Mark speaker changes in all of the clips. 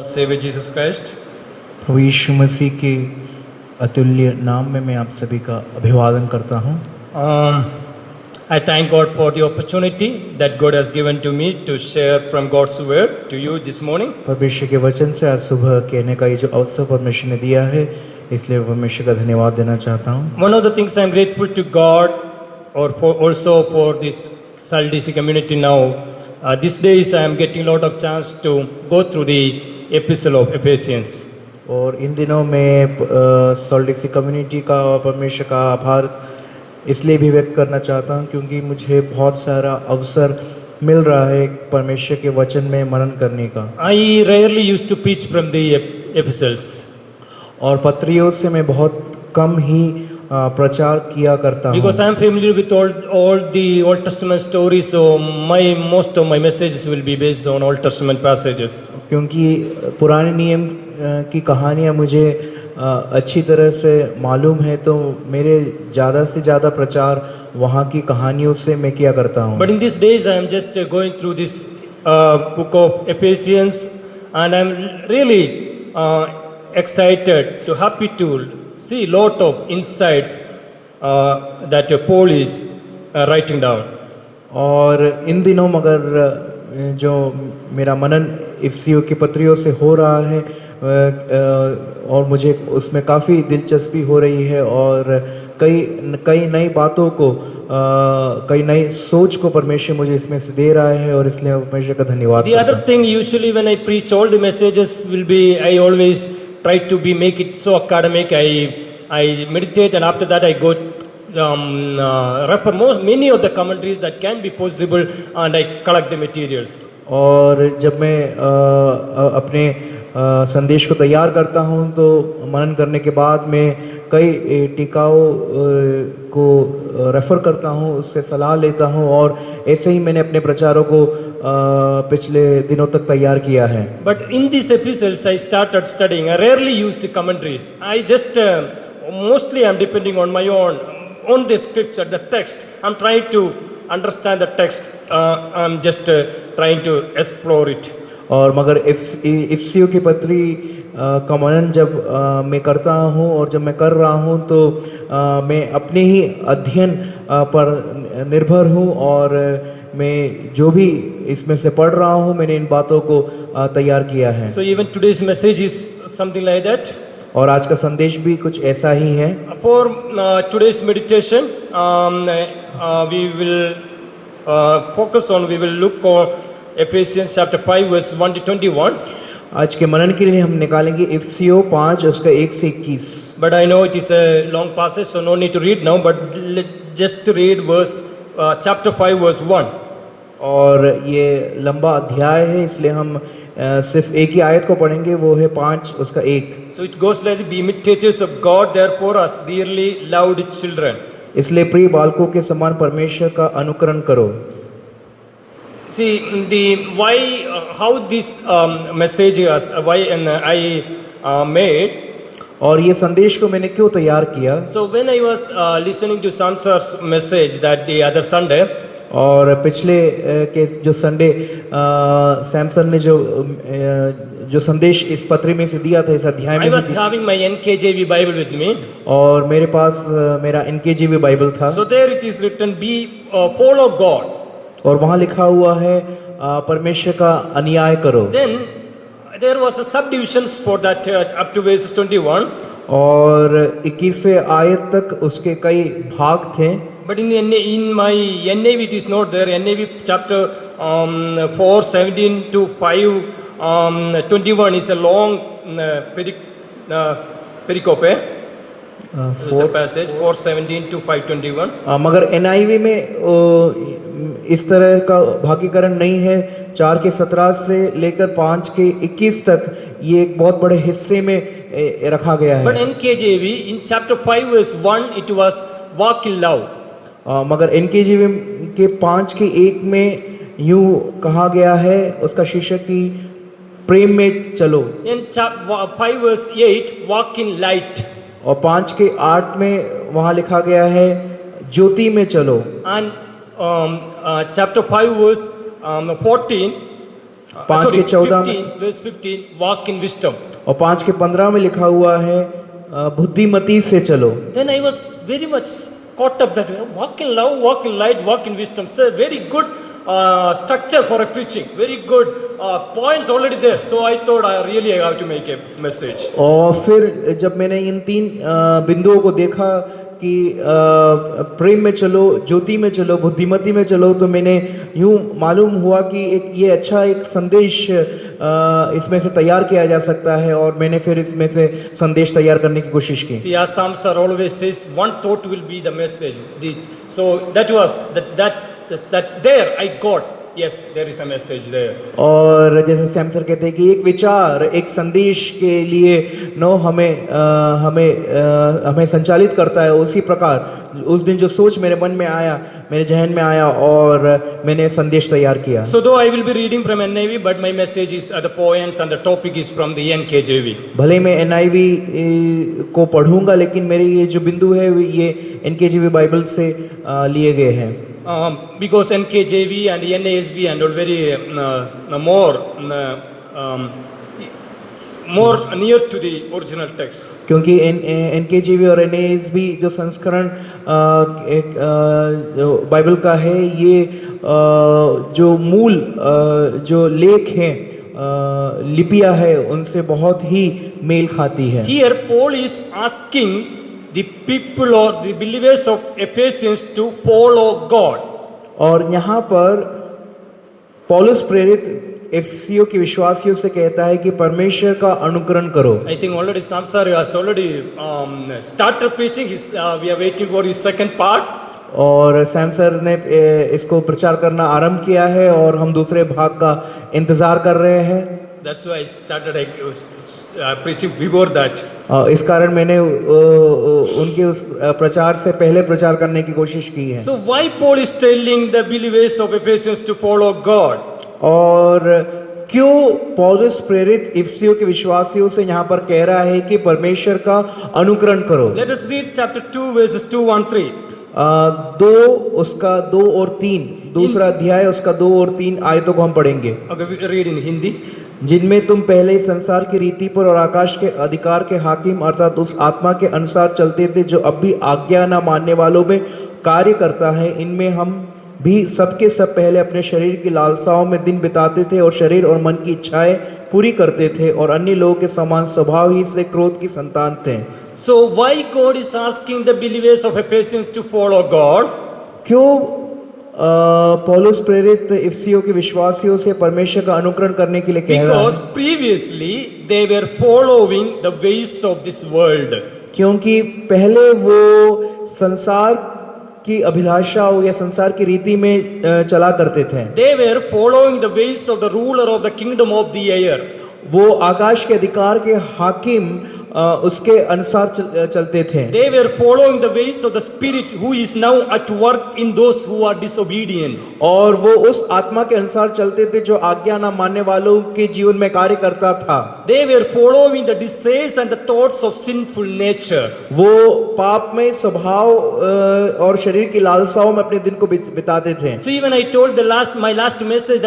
Speaker 1: Savior Jesus Christ.
Speaker 2: प्रभु यीशु मसीह के अतुल्य नाम में मैं आप सभी का अभिवादन करता हूँ।
Speaker 1: I thank God for the opportunity that God has given to me to share from God's word to you this morning.
Speaker 2: परमेश्वर के वचन से आज सुबह कहने का ये जो अवसर परमेश्वर ने दिया है, इसलिए परमेश्वर का धन्यवाद देना चाहता हूँ।
Speaker 1: One of the things I am grateful to God or also for this SALDC community now. These days I am getting a lot of chance to go through the epistle of Ephesians.
Speaker 2: और इन दिनों में सॉल्डिसी community का और परमेश्वर का आभार इसलिए भी व्यक्त करना चाहता हूँ क्योंकि मुझे बहुत सारा अवसर मिल रहा है परमेश्वर के वचन में मनन करने का।
Speaker 1: I rarely used to preach from the epistles.
Speaker 2: और पत्रियों से मैं बहुत कम ही प्रचार किया करता हूँ।
Speaker 1: Because I am familiar with all the Old Testament stories, so most of my messages will be based on Old Testament passages.
Speaker 2: क्योंकि पुराने नियम की कहानियाँ मुझे अच्छी तरह से मालूम है, तो मेरे ज़्यादा से ज़्यादा प्रचार वहाँ की कहानियों से मैं किया करता हूँ।
Speaker 1: But in these days I am just going through this book of Ephesians, and I am really excited, happy to see lot of insights that Paul is writing down.
Speaker 2: और इन दिनों मगर जो मेरा मनन इफिसियों की पत्रियों से हो रहा है और मुझे उसमें काफ़ी दिलचस्पी हो रही है और कई नई बातों को कई नई सोच को परमेश्वर मुझे इसमें से दे रहा है और इसलिए परमेश्वर का धन्यवाद।
Speaker 1: The other thing, usually when I preach, all the messages will be, I always try to make it so academic. I meditate, and after that I go refer many of the commentaries that can be possible, and I collect the materials.
Speaker 2: और जब मैं अपने संदेश को तैयार करता हूं तो मनन करने के बाद मैं कई टीकाओं को रेफर करता हूं, उससे सलाह लेता हूं और ऐसे ही मैंने अपने प्रचारों को पिछले दिनों तक तैयार किया है।
Speaker 1: But in these epistles I started studying. I rarely used the commentaries. I just mostly I'm depending on my own, on the scripture, the text. I'm trying to understand the text. I'm just trying to explore it.
Speaker 2: और मगर इफिसियों की पत्री का मनन जब मैं करता हूँ और जब मैं कर रहा हूँ तो मैं अपने ही अध्ययन पर निर्भर हूँ और मैं जो भी इसमें से पढ़ रहा हूँ मैंने इन बातों को तैयार किया है।
Speaker 1: So even today's message is something like that.
Speaker 2: और आज का संदेश भी कुछ ऐसा ही है।
Speaker 1: For today's meditation, we will focus on, we will look on Ephesians chapter 5 verse 1 to 21.
Speaker 2: आज के मनन के लिए हम निकालेंगे इफिसियों 5 उसका 1 से 21।
Speaker 1: But I know it is a long passage, so no need to read now, but just read verse chapter 5 verse 1.
Speaker 2: और ये लंबा अध्याय है इसलिए हम सिर्फ एक ही आयत को पढ़ेंगे, वो है 5 उसका 1।
Speaker 1: So it goes like, be imitators of God, therefore as dearly loved children.
Speaker 2: इसलिए प्रिय बालकों के समान परमेश्वर का अनुकरण करो।
Speaker 1: See how this message is, why I made.
Speaker 2: और ये संदेश को मैंने क्यों तैयार किया।
Speaker 1: So when I was listening to Samsar's message that the other Sunday,
Speaker 2: और पिछले के जो संडे सैमसन ने जो संदेश इस पत्री में से दिया था इस अध्याय में,
Speaker 1: I was having my NKJV Bible with me,
Speaker 2: और मेरे पास मेरा NKJV बाइबल था।
Speaker 1: So there it is written, be follow God.
Speaker 2: और वहाँ लिखा हुआ है परमेश्वर का अनुयाय करो।
Speaker 1: Then there was a subdivisions for that up to verse 21.
Speaker 2: और 21वें आयत तक उसके कई भाग थे।
Speaker 1: But in my NAV it is not there. NAV chapter 4:17 to 5:21 is a long pericope. It's a passage 4:17 to 5:21.
Speaker 2: मगर NIV में इस तरह का भागीकरण नहीं है। 4 के 17 से लेकर 5 के 21 तक ये एक बहुत बड़े हिस्से में रखा गया है।
Speaker 1: But NKJV in chapter 5 verse 1 it was walk in love.
Speaker 2: मगर NKJV के 5 के 1 में यूं कहा गया है, उसका शीर्षक की प्रेम में चलो।
Speaker 1: In 5 verse 8 walk in light.
Speaker 2: और 5 के 8 में वहाँ लिखा गया है ज्योति में चलो।
Speaker 1: And chapter 5 verse 14
Speaker 2: 5 के 14 में
Speaker 1: 15, verse 15, walk in wisdom.
Speaker 2: और 5 के 15 में लिखा हुआ है बुद्धिमती से चलो.
Speaker 1: Then I was very much caught up that walk in love, walk in light, walk in wisdom. So very good structure for a preaching. Very good points already there. So I thought I really have to make a message.
Speaker 2: और फिर जब मैंने इन 3 बिंदुओं को देखा कि प्रेम में चलो, ज्योति में चलो, बुद्धिमती में चलो, तो मैंने यूं मालूम हुआ कि ये अच्छा एक संदेश इसमें से तैयार किया जा सकता है, और मैंने फिर इसमें से संदेश तैयार करने की कोशिश की.
Speaker 1: See, as Samsar always says, one thought will be the message. So that was that there I got. Yes, there is a message there.
Speaker 2: और जैसे सैम सर कहते हैं कि एक विचार, एक संदेश के लिए हमें संचालित करता है, उसी प्रकार उस दिन जो सोच मेरे मन में आया, मेरे जहन में आया, और मैंने संदेश तैयार किया.
Speaker 1: So though I will be reading from NIV, but my message is the points and the topic is from the NKJV.
Speaker 2: भले मैं NIV को पढ़ूंगा, लेकिन मेरे ये जो बिंदु है ये NKJV बाइबल से लिए गए हैं.
Speaker 1: Because NKJV and NASB and all very more near to the original text.
Speaker 2: क्योंकि NKJV और NASB जो संस्करण जो बाइबल का है, ये जो मूल जो लेख हैं, लिपियां है, उनसे बहुत ही मेल खाती है.
Speaker 1: Here Paul is asking the people or the believers of Ephesians to follow God.
Speaker 2: और यहाँ पर पौलुस प्रेरित एफिसियों के विश्वासियों से कहता है कि परमेश्वर का अनुकरण करो.
Speaker 1: I think already Samsar has already started preaching. We are waiting for his second part.
Speaker 2: और सैम सर ने इसको प्रचार करना आरंभ किया है, और हम दूसरे भाग का इंतजार कर रहे हैं.
Speaker 1: That's why I started preaching before that.
Speaker 2: इस कारण मैंने उनके उस प्रचार से पहले प्रचार करने की कोशिश की है.
Speaker 1: So why Paul is telling the believers of Ephesians to follow God?
Speaker 2: और क्यों पौलुस प्रेरित इफिसियों के विश्वासियों से यहाँ पर कह रहा है कि परमेश्वर का अनुकरण करो?
Speaker 1: Let us read chapter 2 verses 2 and 3.
Speaker 2: 2 और 3, दूसरा अध्याय उसका 2 और 3 आयतों को हम पढ़ेंगे.
Speaker 1: Okay, we read in Hindi.
Speaker 2: जिनमें तुम पहले ही संसार की रीति पर और आकाश के अधिकार के हाकिम अर्थात उस आत्मा के अनुसार चलते थे जो अब भी आज्ञा न मानने वालों में कार्य करता है. इनमें हम भी सबके सब पहले अपने शरीर की लालसाओं में दिन बिताते थे और शरीर और मन की इच्छाएं पूरी करते थे, और अन्य लोगों के समान स्वभाव ही से क्रोध की संतान थे.
Speaker 1: So why God is asking the believers of Ephesians to follow God?
Speaker 2: क्यों पौलुस प्रेरित इफिसियों के विश्वासियों से परमेश्वर का अनुकरण करने के लिए कह रहा है?
Speaker 1: Because previously they were following the ways of this world.
Speaker 2: क्योंकि पहले वो संसार की अभिलाषा या संसार की रीति में चला करते थे.
Speaker 1: They were following the ways of the ruler of the kingdom of the air.
Speaker 2: वो आकाश के अधिकार के हाकिम उसके अनुसार चलते थे.
Speaker 1: They were following the ways of the Spirit who is now at work in those who are disobedient.
Speaker 2: और वो उस आत्मा के अनुसार चलते थे जो आज्ञा न मानने वालों के जीवन में कार्य करता था.
Speaker 1: They were following the desires and the thoughts of sinful nature.
Speaker 2: वो पाप में स्वभाव और शरीर की लालसाओं में अपने दिन को बिताते थे.
Speaker 1: So even I told my last message,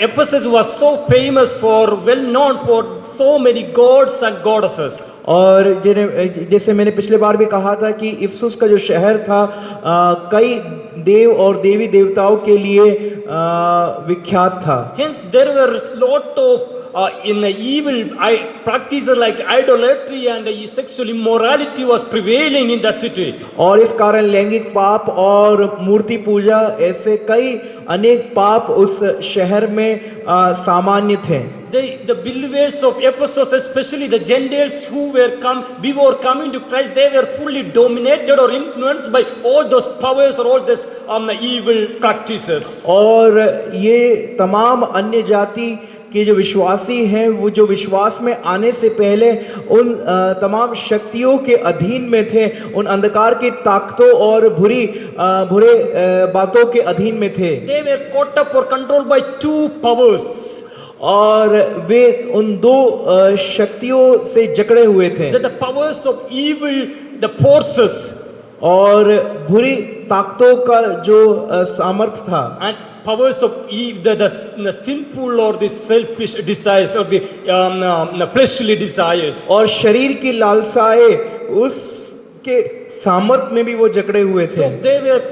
Speaker 1: Ephesus was so famous for, well known for so many gods and goddesses.
Speaker 2: और जैसे मैंने पिछले बार भी कहा था कि इफिसुस का जो शहर था कई देव और देवी देवताओं के लिए विख्यात था.
Speaker 1: Hence there were lot of in evil practices like idolatry and sexual immorality was prevailing in the city.
Speaker 2: और इस कारण लैंगिक पाप और मूर्ति पूजा ऐसे कई अनेक पाप उस शहर में सामान्य थे.
Speaker 1: The believers of Ephesus, especially the Gentiles who were before coming to Christ, they were fully dominated or influenced by all those powers or all these evil practices.
Speaker 2: और ये तमाम अन्य जाति के जो विश्वासी हैं, वो जो विश्वास में आने से पहले उन तमाम शक्तियों के अधीन में थे, उन अंधकार की ताकतों और बुरे बातों के अधीन में थे.
Speaker 1: They were caught up or controlled by two powers.
Speaker 2: और वे उन 2 शक्तियों से जकड़े हुए थे.
Speaker 1: The powers of evil, the forces,
Speaker 2: और बुरी ताकतों का जो सामर्थ था,
Speaker 1: and powers of the sinful or the selfish desires or the fleshly desires.
Speaker 2: और शरीर की लालसाएं उसके सामर्थ में भी वो जकड़े हुए थे।
Speaker 1: So they were,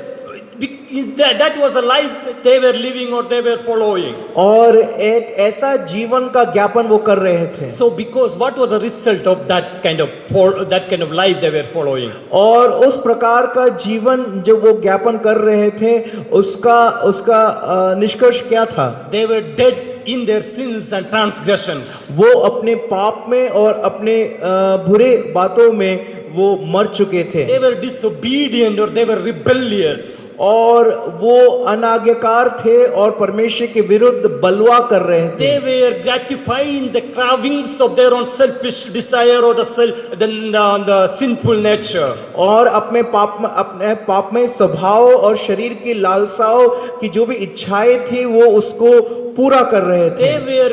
Speaker 1: that was the life that they were living or they were following.
Speaker 2: और एक ऐसा जीवन का ज्ञापन वो कर रहे थे।
Speaker 1: So because what was the result of that kind of life they were following?
Speaker 2: और उस प्रकार का जीवन जो वो ज्ञापन कर रहे थे उसका निष्कर्ष क्या था?
Speaker 1: They were dead in their sins and transgressions.
Speaker 2: वो अपने पाप में और अपने बुरे बातों में वो मर चुके थे।
Speaker 1: They were disobedient or they were rebellious.
Speaker 2: और वो अनाज्ञाकार थे और परमेश्वर के विरुद्ध बलवा कर रहे थे।
Speaker 1: They were gratifying the cravings of their own selfish desire or the sinful nature.
Speaker 2: और अपने पापमय स्वभाव और शरीर की लालसाओं की जो भी इच्छाएं थी वो उसको पूरा कर रहे थे।
Speaker 1: They were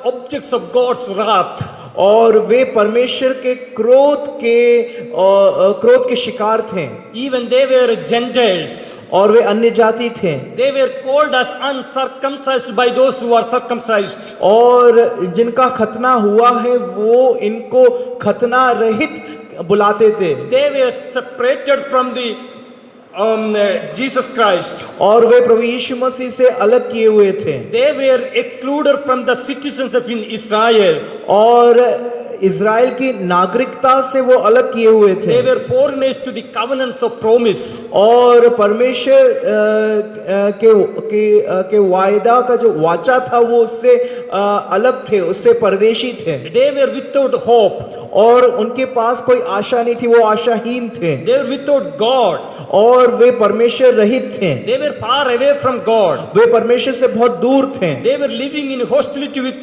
Speaker 1: objects of God's wrath.
Speaker 2: और वे परमेश्वर के क्रोध के शिकार थे।
Speaker 1: Even they were Gentiles.
Speaker 2: और वे अन्य जाति थे।
Speaker 1: They were called as uncircumcised by those who are circumcised.
Speaker 2: और जिनका खतना हुआ है वो इनको खतना रहित बुलाते थे।
Speaker 1: They were separated from the Jesus Christ.
Speaker 2: और वे प्रभु यीशु मसीह से अलग किए हुए थे।
Speaker 1: They were excluded from the citizens of Israel.
Speaker 2: और इज़राइल की नागरिकता से वो अलग किए हुए थे।
Speaker 1: They were foreigners to the covenants of promise.
Speaker 2: और परमेश्वर के वायदा का जो वाचा था वो उससे अलग थे, उससे परदेशी थे।
Speaker 1: They were without hope.
Speaker 2: और उनके पास कोई आशा नहीं थी, वो आशाहीन थे।
Speaker 1: They were without God.
Speaker 2: और वे परमेश्वर रहित थे।
Speaker 1: They were far away from God.
Speaker 2: वे परमेश्वर से बहुत दूर थे।
Speaker 1: They were living in hostility with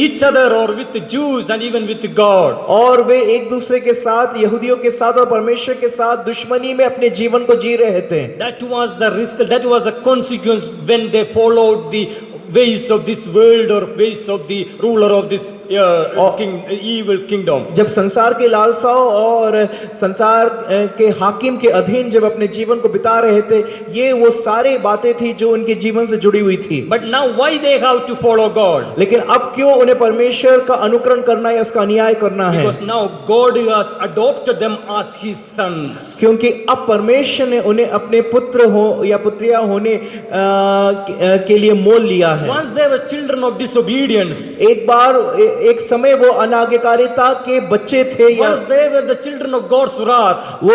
Speaker 1: each other or with the Jews and even with God.
Speaker 2: और वे एक दूसरे के साथ, यहूदियों के साथ और परमेश्वर के साथ दुश्मनी में अपने जीवन को जी रहे थे।
Speaker 1: That was the result, that was the consequence when they followed the ways of this world or ways of the ruler of this evil kingdom.
Speaker 2: जब संसार के लालसाओं और संसार के हाकिम के अधीन जब अपने जीवन को बिता रहे थे, ये वो सारी बातें थी जो उनके जीवन से जुड़ी हुई थी।
Speaker 1: But now why they have to follow God?
Speaker 2: लेकिन अब क्यों उन्हें परमेश्वर का अनुकरण करना या उसका अनुयाय करना है?
Speaker 1: Because now God has adopted them as His sons.
Speaker 2: क्योंकि अब परमेश्वर ने उन्हें अपने पुत्र हो या पुत्रियां होने के लिए मोल लिया है।
Speaker 1: Once they were children of disobedience.
Speaker 2: एक समय वो अनाज्ञाकारिता के बच्चे थे।
Speaker 1: Once they were the children of God's wrath.
Speaker 2: वो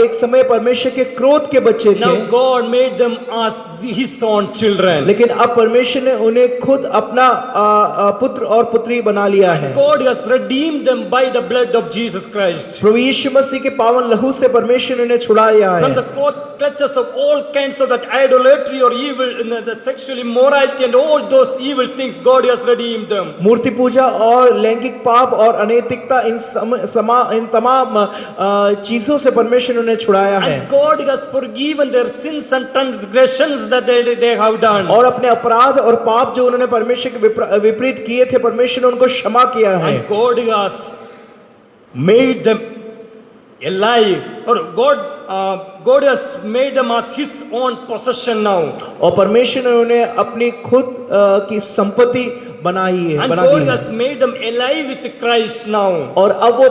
Speaker 2: एक समय परमेश्वर के क्रोध के बच्चे थे।
Speaker 1: Now God made them as His own children.
Speaker 2: लेकिन अब परमेश्वर ने उन्हें खुद अपना पुत्र और पुत्री बना लिया है।
Speaker 1: God has redeemed them by the blood of Jesus Christ.
Speaker 2: प्रभु यीशु मसीह के पावन लहू से परमेश्वर ने उन्हें छुड़ाया है।
Speaker 1: From the clutches of all kinds of that idolatry or evil, the sexual immorality and all those evil things, God has redeemed them.
Speaker 2: मूर्ति पूजा और लैंगिक पाप और अनैतिकता इन तमाम चीजों से परमेश्वर ने उन्हें छुड़ाया है।
Speaker 1: And God has forgiven their sins and transgressions that they have done.
Speaker 2: और अपने अपराध और पाप जो उन्होंने परमेश्वर के विपरीत किए थे, परमेश्वर ने उनको क्षमा किया है।
Speaker 1: And God has made them alive, or God has made them as His own possession now.
Speaker 2: और परमेश्वर ने उन्हें अपनी खुद की संपत्ति बनाई
Speaker 1: And God has made them alive with Christ now.
Speaker 2: और अब वो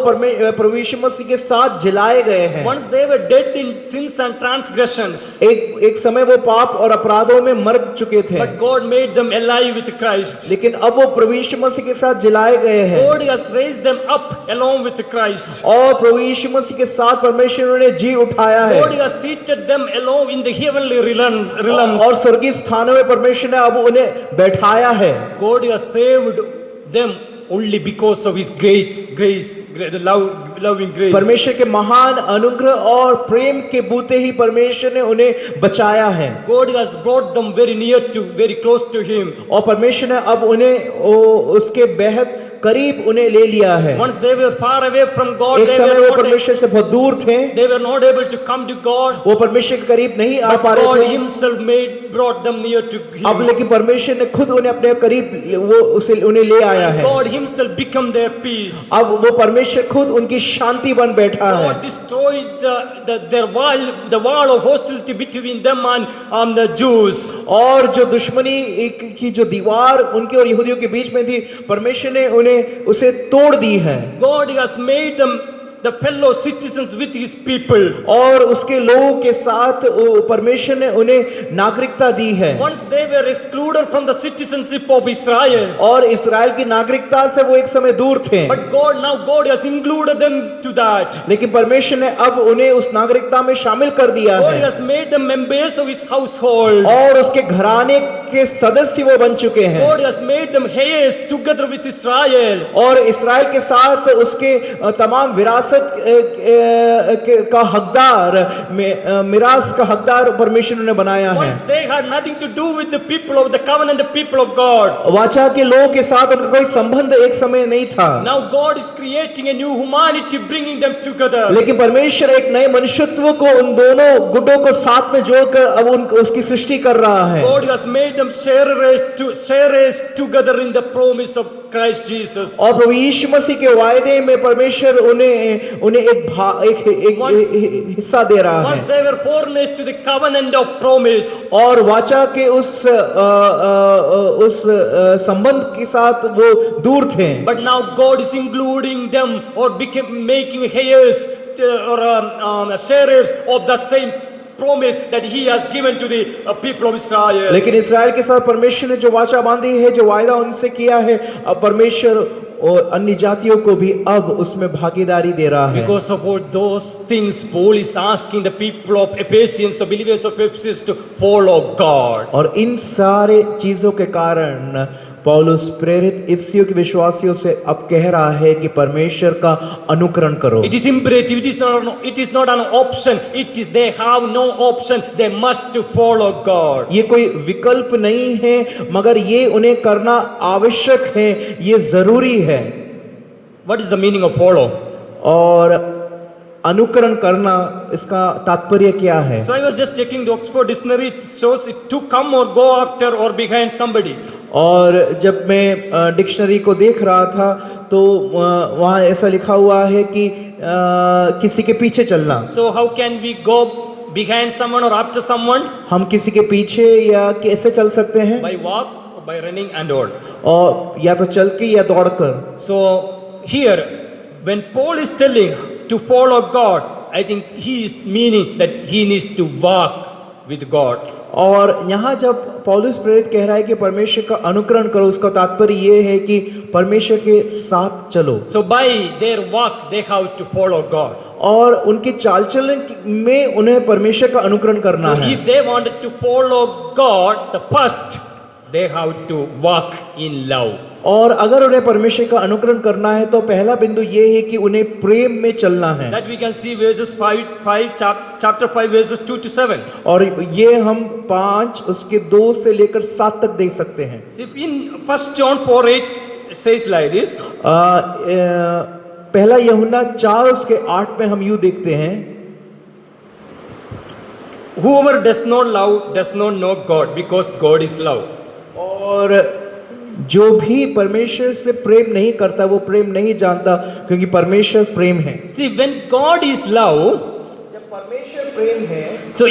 Speaker 2: प्रभु यीशु मसीह के साथ जिलाए गए हैं।
Speaker 1: Once they were dead in sins and transgressions.
Speaker 2: एक समय वो पाप और अपराधों में मर चुके थे।
Speaker 1: But God made them alive with Christ.
Speaker 2: लेकिन अब वो प्रभु यीशु मसीह के साथ जिलाए गए हैं।
Speaker 1: God has raised them up along with Christ.
Speaker 2: और प्रभु यीशु मसीह के साथ परमेश्वर ने उन्हें जी उठाया है।
Speaker 1: God has seated them along in the heavenly realms.
Speaker 2: और स्वर्गीय स्थानों में परमेश्वर ने अब उन्हें बैठाया है।
Speaker 1: God has saved them only because of His great grace, loving grace.
Speaker 2: परमेश्वर के महान अनुग्रह और प्रेम के बूते ही परमेश्वर ने उन्हें बचाया है।
Speaker 1: God has brought them very close to Him.
Speaker 2: और परमेश्वर ने अब उन्हें उसके बेहद करीब उन्हें ले लिया है।
Speaker 1: Once they were far away from God,
Speaker 2: एक समय वो परमेश्वर से बहुत दूर थे।
Speaker 1: They were not able to come to God.
Speaker 2: वो परमेश्वर के करीब नहीं आ पा रहे थे।
Speaker 1: God Himself brought them near to Him.
Speaker 2: अब लेकिन परमेश्वर ने खुद उन्हें अपने करीब उन्हें ले आया है।
Speaker 1: God Himself become their peace.
Speaker 2: अब वो परमेश्वर खुद उनकी शांति बन बैठा है।
Speaker 1: God destroyed the wall of hostility between them and the Jews.
Speaker 2: और जो दुश्मनी की जो दीवार उनके और यहूदियों के बीच में थी, परमेश्वर ने उन्हें उसे तोड़ दी है।
Speaker 1: God has made them the fellow citizens with his people.
Speaker 2: और उसके लोगों के साथ परमेश्वर ने उन्हें नागरिकता दी है।
Speaker 1: Once they were excluded from the citizenship of Israel.
Speaker 2: और इस्राएल की नागरिकता से वो एक समय दूर थे।
Speaker 1: But God has included them to that.
Speaker 2: लेकिन परमेश्वर ने अब उन्हें उस नागरिकता में शामिल कर दिया
Speaker 1: God
Speaker 2: है
Speaker 1: has made them members of his household.
Speaker 2: और उसके घराने के सदस्य वो बन चुके हैं।
Speaker 1: God has made them heirs together with Israel.
Speaker 2: और इस्राएल के साथ उसके तमाम विरासत का हकदार, मिरास का हकदार परमेश्वर ने बनाया है।
Speaker 1: Once they had nothing to do with the people of the covenant, the people of God.
Speaker 2: वाचा के लोगों के साथ उनका कोई संबंध एक समय नहीं था।
Speaker 1: Now God is creating a new humanity, bringing them together.
Speaker 2: लेकिन परमेश्वर एक नए मनुष्यत्व को उन दोनों गुटों को साथ में जोड़कर अब उसकी सृष्टि कर रहा है।
Speaker 1: God has made them sharers together in the promise of Christ Jesus.
Speaker 2: और प्रभु यीशु मसीह के वायदे में परमेश्वर उन्हें एक हिस्सा दे रहा
Speaker 1: Once
Speaker 2: है।
Speaker 1: they were foreigners to the covenant of promise.
Speaker 2: और वाचा के उस संबंध के साथ वो दूर थे।
Speaker 1: But now God is including them or making heirs or sharers of the same promise that he has given to the people of Israel.
Speaker 2: लेकिन इस्राएल के साथ परमेश्वर ने जो वाचा बांधी है, जो वायदा उनसे किया है, अब परमेश्वर और अन्य जातियों को भी अब उसमें भागीदारी दे रहा है।
Speaker 1: Because of all those things, Paul is asking the people of Ephesians, the believers of Ephesus, to follow God.
Speaker 2: और इन सारे चीजों के कारण पौलुस प्रेरित इफिसियों के विश्वासियों से अब कह रहा है कि परमेश्वर का अनुकरण करो।
Speaker 1: It is imperative. It is not an option. They have no option. They must follow God.
Speaker 2: ये कोई विकल्प नहीं है, मगर ये उन्हें करना आवश्यक है, ये जरूरी है।
Speaker 1: What is the meaning of follow?
Speaker 2: और अनुकरण करना, इसका तात्पर्य क्या है?
Speaker 1: So I was just checking the Oxford Dictionary. It shows it to come or go after or behind somebody.
Speaker 2: और जब मैं डिक्शनरी को देख रहा था तो वहाँ ऐसा लिखा हुआ है कि किसी के पीछे चलना।
Speaker 1: So how can we go behind someone or after someone?
Speaker 2: हम किसी के पीछे या कैसे चल सकते हैं?
Speaker 1: By walk or by running and all.
Speaker 2: और या तो चल के या दौड़कर।
Speaker 1: So here, when Paul is telling to follow God, I think he is meaning that he needs to walk with God.
Speaker 2: और यहाँ जब पौलुस प्रेरित कह रहा है कि परमेश्वर का अनुकरण करो, उसका तात्पर्य ये है कि परमेश्वर के साथ चलो।
Speaker 1: So by their walk they have to follow God.
Speaker 2: और उनके चाल चलन में उन्हें परमेश्वर का अनुकरण करना
Speaker 1: So
Speaker 2: है।
Speaker 1: if they wanted to follow God, the first they have to walk in love.
Speaker 2: और अगर उन्हें परमेश्वर का अनुकरण करना है तो पहला बिंदु ये है कि उन्हें प्रेम में चलना है।
Speaker 1: That we can see verses 5 chapter 5 verses 2 to 7.
Speaker 2: और ये हम 5 उसके 2 से लेकर 7 तक देख सकते हैं।
Speaker 1: If in 1 John 4:8 says like this.
Speaker 2: पहला यूहन्ना 4 उसके 8 में हम यूं देखते हैं,
Speaker 1: Whoever does not love does not know God, because God is love.
Speaker 2: और जो भी परमेश्वर से प्रेम नहीं करता वो प्रेम नहीं जानता, क्योंकि परमेश्वर प्रेम है।
Speaker 1: See, when God is love,
Speaker 2: जब परमेश्वर प्रेम है,
Speaker 1: so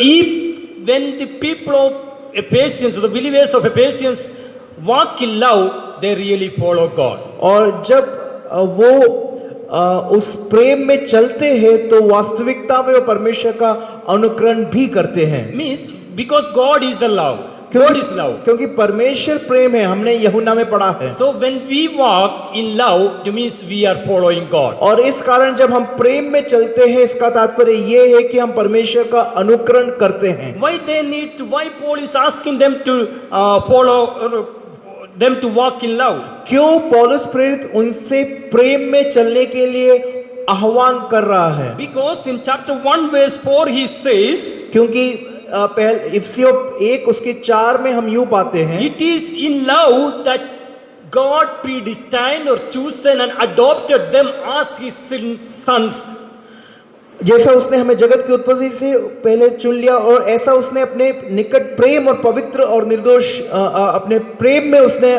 Speaker 1: when the people of Ephesians, or the believers of Ephesians, walk in love, they really follow God.
Speaker 2: और जब वो उस प्रेम में चलते हैं तो वास्तविकता में वो परमेश्वर का अनुकरण भी करते हैं।
Speaker 1: Means because God is the love. God is love.
Speaker 2: क्योंकि परमेश्वर प्रेम है, हमने यूहन्ना में पढ़ा है।
Speaker 1: So when we walk in love, it means we are following God.
Speaker 2: और इस कारण जब हम प्रेम में चलते हैं, इसका तात्पर्य ये है कि हम परमेश्वर का अनुकरण करते हैं।
Speaker 1: Why Paul is asking them to follow them to walk in love?
Speaker 2: क्यों पौलुस प्रेरित उनसे प्रेम में चलने के लिए आह्वान कर रहा है?
Speaker 1: Because in chapter 1 verse 4 he says,
Speaker 2: क्योंकि इफिसियों 1 उसके 4 में हम यूं पाते हैं,
Speaker 1: it is in love that God predestined or chosen and adopted them as his sons.
Speaker 2: जैसा उसने हमें जगत की उत्पत्ति से पहले चुन लिया, और ऐसा उसने अपने निकट प्रेम और पवित्र और निर्दोष अपने प्रेम में उसने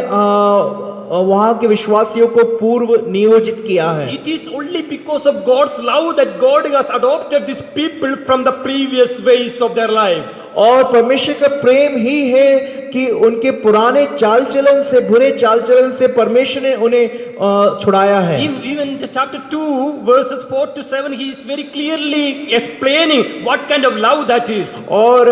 Speaker 2: वहाँ के विश्वासियों को पूर्व नियोजित किया है।
Speaker 1: It is only because of God's love that God has adopted these people from the previous ways of their life.
Speaker 2: और परमेश्वर का प्रेम ही है कि उनके पुराने चाल चलन से, बुरे चाल चलन से परमेश्वर ने उन्हें छुड़ाया है।
Speaker 1: Even in chapter 2 verses 4 to 7 he is very clearly explaining what kind of love that is.
Speaker 2: और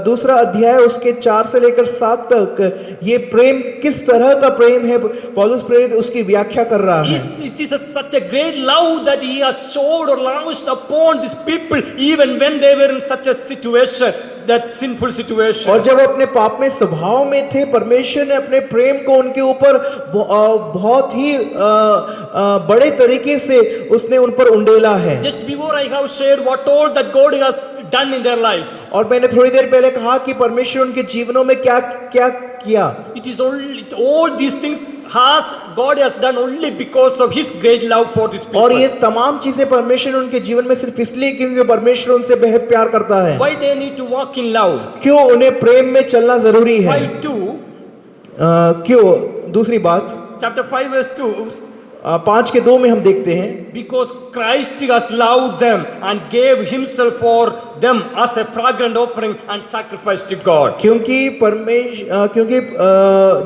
Speaker 2: दूसरा अध्याय उसके 4 से लेकर 7 तक ये प्रेम किस तरह का प्रेम है, पौलुस प्रेरित उसकी व्याख्या कर रहा है।
Speaker 1: It is such a great love that he has showed or lavished upon these people even when they were in such a situation, that sinful situation.
Speaker 2: और जब अपने पाप में स्वभाव में थे, परमेश्वर ने अपने प्रेम को उनके ऊपर बहुत ही बड़े तरीके से उसने उन पर उंडेला है।
Speaker 1: Just before I have shared what all that God has done in their lives.
Speaker 2: और मैंने थोड़ी देर पहले कहा कि परमेश्वर उनके जीवनों में क्या क्या किया।
Speaker 1: It is only all these things has God has done only because of His great love for these people.
Speaker 2: और ये तमाम चीजें परमेश्वर उनके जीवन में सिर्फ इसलिए क्योंकि परमेश्वर उनसे बेहद प्यार करता है।
Speaker 1: Why they need to walk in love?
Speaker 2: क्यों उन्हें प्रेम में चलना जरूरी है?
Speaker 1: Why 2?
Speaker 2: क्यों? दूसरी बात
Speaker 1: Chapter 5 verse 2.
Speaker 2: 5:2 में हम देखते हैं,
Speaker 1: Because Christ has loved them and gave Himself for them as a fragrant offering and sacrifice to God.
Speaker 2: क्योंकि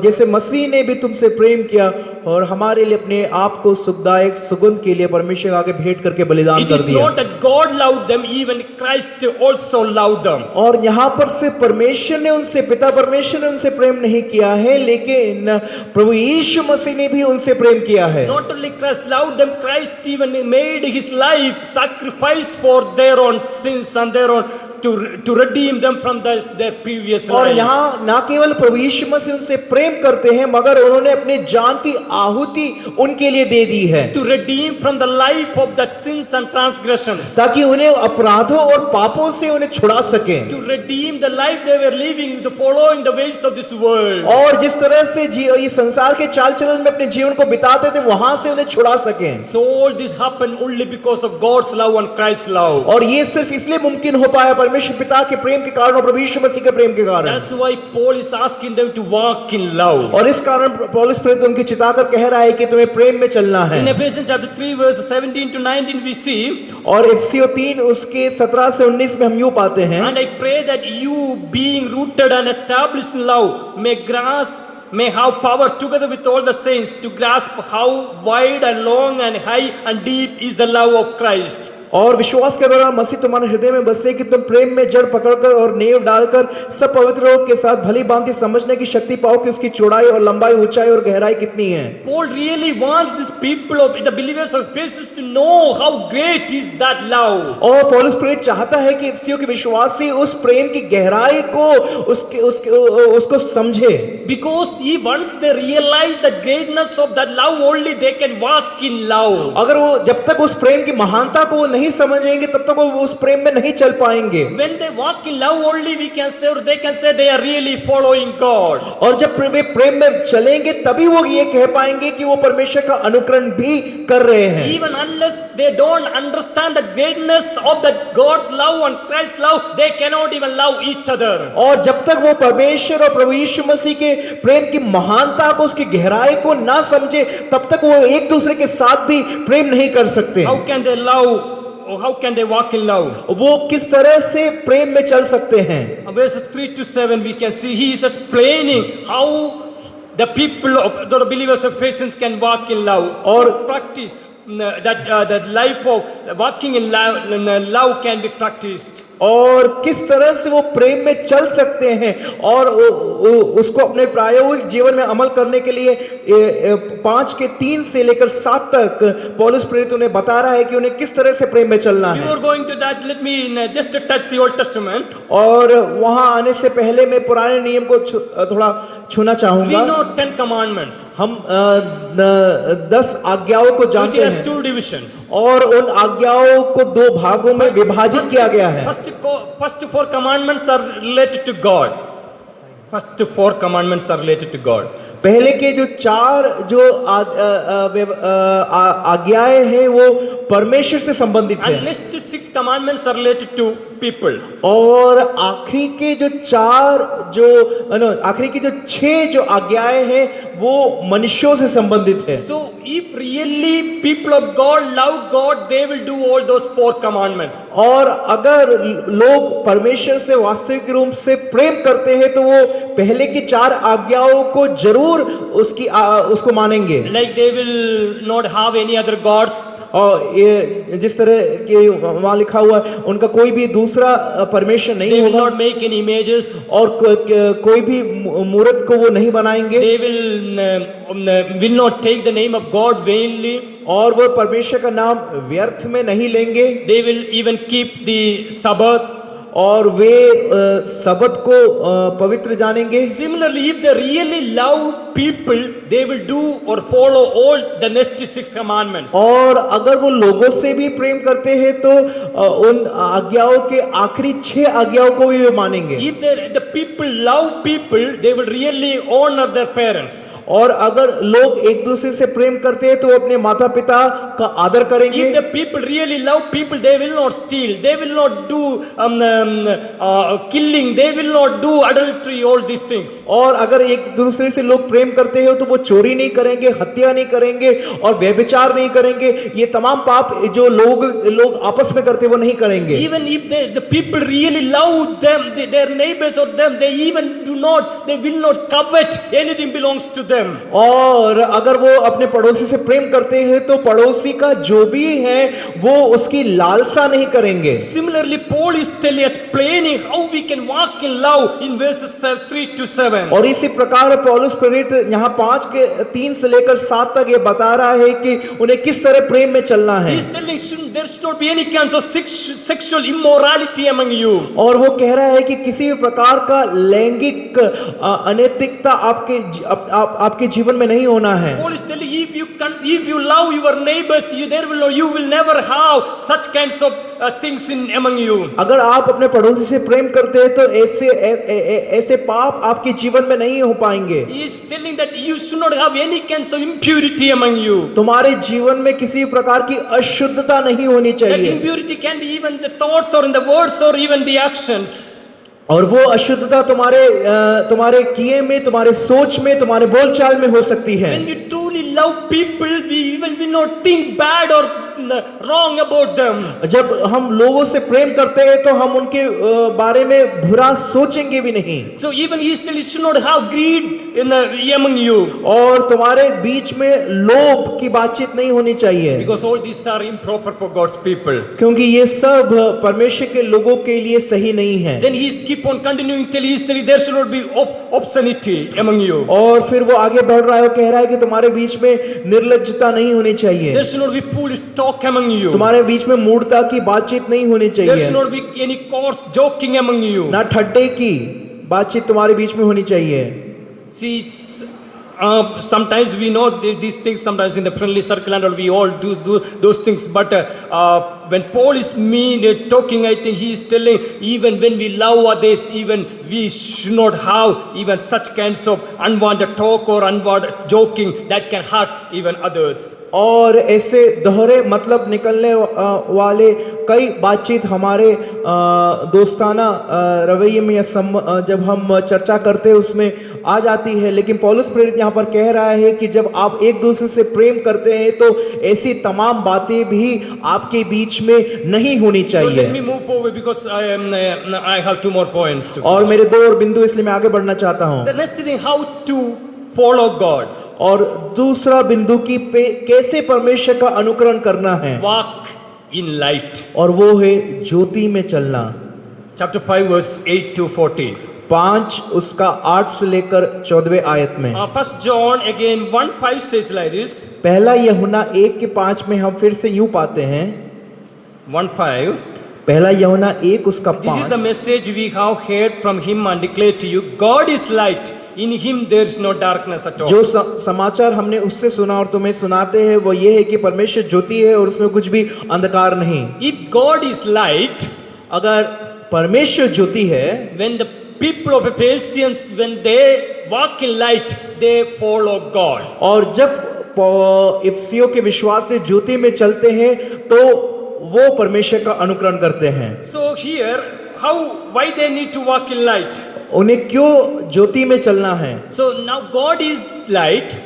Speaker 2: जैसे मसीह ने भी तुमसे प्रेम किया और हमारे लिए अपने आप को सुखदायक सुगंध के लिए परमेश्वर के आगे भेंट करके बलिदान
Speaker 1: It
Speaker 2: कर
Speaker 1: is
Speaker 2: दिया।
Speaker 1: not that God loved them, even Christ also loved them.
Speaker 2: और यहाँ पर से परमेश्वर ने उनसे, पिता परमेश्वर ने उनसे प्रेम नहीं किया है, लेकिन प्रभु यीशु मसीह ने भी उनसे प्रेम किया है।
Speaker 1: Not only Christ loved them, Christ even made His life sacrifice for their own sins and their own to redeem them from their previous
Speaker 2: और
Speaker 1: life.
Speaker 2: यहाँ ना केवल प्रभु यीशु मसीह उनसे प्रेम करते हैं, मगर उन्होंने अपने जान की आहुति उनके लिए दे दी है,
Speaker 1: To redeem from the life of the sins and transgressions.
Speaker 2: ताकि उन्हें अपराधों और पापों से उन्हें छुड़ा सकें।
Speaker 1: To redeem the life they were living, to following the ways of this world.
Speaker 2: और जिस तरह से ये संसार के चाल चलन में अपने जीवन को बिताते थे, वहां से उन्हें छुड़ा सकें।
Speaker 1: So all this happened only because of God's love and Christ's love.
Speaker 2: और ये सिर्फ इसलिए मुमकिन हो पाया परमेश्वर पिता के प्रेम के कारण और प्रभु यीशु मसीह के प्रेम के कारण।
Speaker 1: That's why Paul is asking them to walk in love.
Speaker 2: और इस कारण पौलुस प्रेरित उनकी चिताकर कह रहा है कि तुम्हें प्रेम में चलना है।
Speaker 1: In Ephesians chapter 3 verse 17 to 19 we see,
Speaker 2: और इफिसियों 3 उसके 17 से 19 में हम यूं पाते हैं,
Speaker 1: and I pray that you being rooted and established in love may have power together with all the saints to grasp how wide and long and high and deep is the love of Christ.
Speaker 2: और विश्वास के दौरान मसीह तुम्हारे हृदय में बसे कि तुम प्रेम में जड़ पकड़कर और नींव डालकर सब पवित्र लोग के साथ भली भांति समझने की शक्ति पाओ कि उसकी चौड़ाई और लंबाई, ऊंचाई और गहराई कितनी है।
Speaker 1: Paul really wants these people of the believers of Ephesus to know how great is that love.
Speaker 2: और पौलुस प्रेरित चाहता है कि इफिसियों के विश्वासी उस प्रेम की गहराई को उसको समझे।
Speaker 1: Because once they realize the greatness of that love, only they can walk in love.
Speaker 2: अगर वो जब तक उस प्रेम की महानता को नहीं समझेंगे तब तक वो उस प्रेम में नहीं चल पाएंगे।
Speaker 1: When they walk in love, only we can say, or they can say they are really following God.
Speaker 2: और जब वे प्रेम में चलेंगे तभी वो ये कह पाएंगे कि वो परमेश्वर का अनुकरण भी कर रहे हैं।
Speaker 1: Even unless they don't understand the greatness of that God's love and Christ's love, they cannot even love each other.
Speaker 2: और जब तक वो परमेश्वर और प्रभु यीशु मसीह के प्रेम की महानता को, उसकी गहराई को ना समझे, तब तक वो एक दूसरे के साथ भी प्रेम नहीं कर सकते।
Speaker 1: How can they love? Or how can they walk in love?
Speaker 2: वो किस तरह से प्रेम में चल सकते हैं?
Speaker 1: Verses 3 to 7 we can see he is explaining how the people of the believers of Ephesians can walk in love or practice that life of walking in love can be practiced.
Speaker 2: और किस तरह से वो प्रेम में चल सकते हैं और उसको अपने प्रायोगिक जीवन में अमल करने के लिए 5:3 से लेकर 7 तक पौलुस प्रेरित उन्हें बता रहा है कि उन्हें किस तरह से प्रेम में चलना है।
Speaker 1: Before going to that, let me just touch the Old Testament.
Speaker 2: और वहां आने से पहले मैं पुराने नियम को थोड़ा छूना चाहूंगा।
Speaker 1: We know 10 commandments.
Speaker 2: हम 10 आज्ञाओं को जानते हैं।
Speaker 1: It has 2 divisions.
Speaker 2: और उन आज्ञाओं को 2 भागों में विभाजित किया गया है।
Speaker 1: First 4 commandments are related to God. First 4 commandments are related to God.
Speaker 2: पहले के जो 4 जो आज्ञाएं हैं वो परमेश्वर से संबंधित
Speaker 1: And
Speaker 2: है,
Speaker 1: next 6 commandments are related to people.
Speaker 2: और आखिरी के जो 6 जो आज्ञाएं हैं वो मनुष्यों से संबंधित है।
Speaker 1: So if really people of God love God, they will do all those 4 commandments.
Speaker 2: और अगर लोग परमेश्वर से वास्तविक रूप से प्रेम करते हैं तो वो पहले की 4 आज्ञाओं को जरूर उसको मानेंगे।
Speaker 1: Like they will not have any other gods.
Speaker 2: और ये जिस तरह के वहां लिखा हुआ है, उनका कोई भी दूसरा परमेश्वर नहीं
Speaker 1: They will
Speaker 2: होगा,
Speaker 1: not make any images.
Speaker 2: और कोई भी मूर्त को वो नहीं बनाएंगे,
Speaker 1: They will not take the name of God vainly.
Speaker 2: और वो परमेश्वर का नाम व्यर्थ में नहीं लेंगे,
Speaker 1: They will even keep the Sabbath.
Speaker 2: और वे सबत को पवित्र जानेंगे।
Speaker 1: Similarly, if they really love people, they will do or follow all the next 6 commandments.
Speaker 2: और अगर वो लोगों से भी प्रेम करते हैं तो उन आज्ञाओं के आखिरी 6 आज्ञाओं को भी वे मानेंगे।
Speaker 1: If the people love people, they will really honor their parents.
Speaker 2: और अगर लोग एक दूसरे से प्रेम करते हैं तो वो अपने माता पिता का आदर करेंगे।
Speaker 1: If the people really love people, they will not steal, they will not do killing, they will not do adultery, all these things.
Speaker 2: और अगर एक दूसरे से लोग प्रेम करते हैं तो वो चोरी नहीं करेंगे, हत्या नहीं करेंगे और व्यभिचार नहीं करेंगे। ये तमाम पाप जो लोग आपस में करते हैं वो नहीं करेंगे।
Speaker 1: Even if the people really love them, their neighbors or them, they will not covet anything belongs to them.
Speaker 2: और अगर वो अपने पड़ोसी से प्रेम करते हैं तो पड़ोसी का जो भी है वो उसकी लालसा नहीं करेंगे।
Speaker 1: Similarly, Paul is explaining how we can walk in love in verses 3 to 7.
Speaker 2: और इसी प्रकार पौलुस प्रेरित यहाँ 3 से लेकर 7 तक ये बता रहा है कि उन्हें किस तरह प्रेम में चलना है।
Speaker 1: He is telling there should not be any kinds of sexual immorality among you.
Speaker 2: और वो कह रहा है कि किसी भी प्रकार का लैंगिक अनैतिकता आपके जीवन में नहीं होना है।
Speaker 1: Paul is telling if you love your neighbors, you will never have such kinds of things among you.
Speaker 2: अगर आप अपने पड़ोसी से प्रेम करते हैं तो ऐसे पाप आपके जीवन में नहीं हो पाएंगे।
Speaker 1: He is telling that you should not have any kinds of impurity among you.
Speaker 2: तुम्हारे जीवन में किसी प्रकार की अशुद्धता नहीं होनी
Speaker 1: That
Speaker 2: चाहिए।
Speaker 1: impurity can be even the thoughts or in the words or even the actions.
Speaker 2: और वो अशुद्धता तुम्हारे किए में, तुम्हारे सोच में, तुम्हारे बोलचाल में हो सकती है।
Speaker 1: When we truly love people, we will not think bad or wrong about them.
Speaker 2: जब हम लोगों से प्रेम करते हैं तो हम उनके बारे में बुरा सोचेंगे भी नहीं।
Speaker 1: So even he still should not have greed among you.
Speaker 2: और तुम्हारे बीच में लोभ की बातचीत नहीं होनी चाहिए,
Speaker 1: Because all these are improper for God's people.
Speaker 2: क्योंकि ये सब परमेश्वर के लोगों के लिए सही नहीं है।
Speaker 1: Then he keep on continuing till he is telling there should not be obscenity among you.
Speaker 2: और फिर वो आगे बढ़ रहा है, कह रहा है कि तुम्हारे बीच में निर्लज्जता नहीं होनी चाहिए,
Speaker 1: There should not be foolish talk among you.
Speaker 2: तुम्हारे बीच में मूर्खता की बातचीत नहीं होनी
Speaker 1: There should
Speaker 2: चाहिए,
Speaker 1: not be any coarse joking among you.
Speaker 2: ना ठट्टे की बातचीत तुम्हारे बीच में होनी चाहिए।
Speaker 1: See, sometimes we know these things, sometimes in the friendly circle and all, we all do those things. But when Paul is talking, I think he is telling even when we love others, even we should not have even such kinds of unwanted talk or unwanted joking that can hurt even others.
Speaker 2: और ऐसे दोहरे मतलब निकलने वाले कई बातचीत हमारे दोस्ताना रवैये में या जब हम चर्चा करते हैं उसमें आ जाती है। लेकिन पौलुस प्रेरित यहाँ पर कह रहा है कि जब आप एक दूसरे से प्रेम करते हैं तो ऐसी तमाम बातें भी आपके बीच में नहीं होनी
Speaker 1: So
Speaker 2: चाहिए।
Speaker 1: let me move forward because I have 2 more points.
Speaker 2: और मेरे 2 और बिंदु इसलिए मैं आगे बढ़ना चाहता हूँ।
Speaker 1: The next thing, how to follow God.
Speaker 2: और दूसरा बिंदु की कैसे परमेश्वर का अनुकरण करना है,
Speaker 1: Walk in light.
Speaker 2: और वो है ज्योति में चलना।
Speaker 1: Chapter 5 verse 8 to 14.
Speaker 2: 5 उसका 8 से लेकर 14वें आयत में।
Speaker 1: First John again 1:5 says like this.
Speaker 2: पहला यूहन्ना 1:5 में हम फिर से यूं पाते हैं,
Speaker 1: 1:5.
Speaker 2: पहला यूहन्ना 1 उसका
Speaker 1: This is the
Speaker 2: 5।
Speaker 1: message we have heard from him and declared to you. God is light. In him there is no darkness at all.
Speaker 2: जो समाचार हमने उससे सुना और तुम्हें सुनाते हैं वो ये है कि परमेश्वर ज्योति है और उसमें कुछ भी अंधकार नहीं।
Speaker 1: If God is light,
Speaker 2: अगर परमेश्वर ज्योति है,
Speaker 1: when the people of Ephesians, when they walk in light, they follow God.
Speaker 2: और जब इफसियों के विश्वास से ज्योति में चलते हैं तो वो परमेश्वर का अनुकरण करते हैं।
Speaker 1: So here, why they need to walk in light?
Speaker 2: उन्हें क्यों ज्योति में चलना है?
Speaker 1: So now God is light.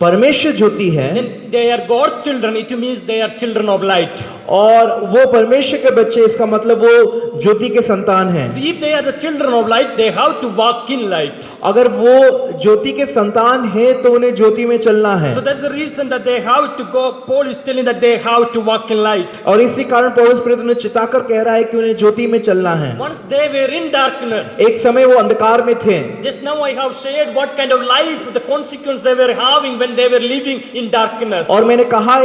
Speaker 2: परमेश्वर ज्योति है,
Speaker 1: Then they are God's children. It means they are children of light.
Speaker 2: और वो परमेश्वर के बच्चे, इसका मतलब वो ज्योति के संतान हैं।
Speaker 1: So if they are the children of light, they have to walk in light.
Speaker 2: अगर वो ज्योति के संतान हैं तो उन्हें ज्योति में चलना है।
Speaker 1: So that's the reason that they have to go. Paul is telling that they have to walk in light.
Speaker 2: और इसी कारण पौलुस प्रेरित उन्हें चिताकर कह रहा है कि उन्हें ज्योति में चलना है।
Speaker 1: Once they were in darkness.
Speaker 2: एक समय वो अंधकार में थे।
Speaker 1: Just now I have shared what kind of life, the consequence they were having when they were living in darkness.
Speaker 2: और मैंने कहा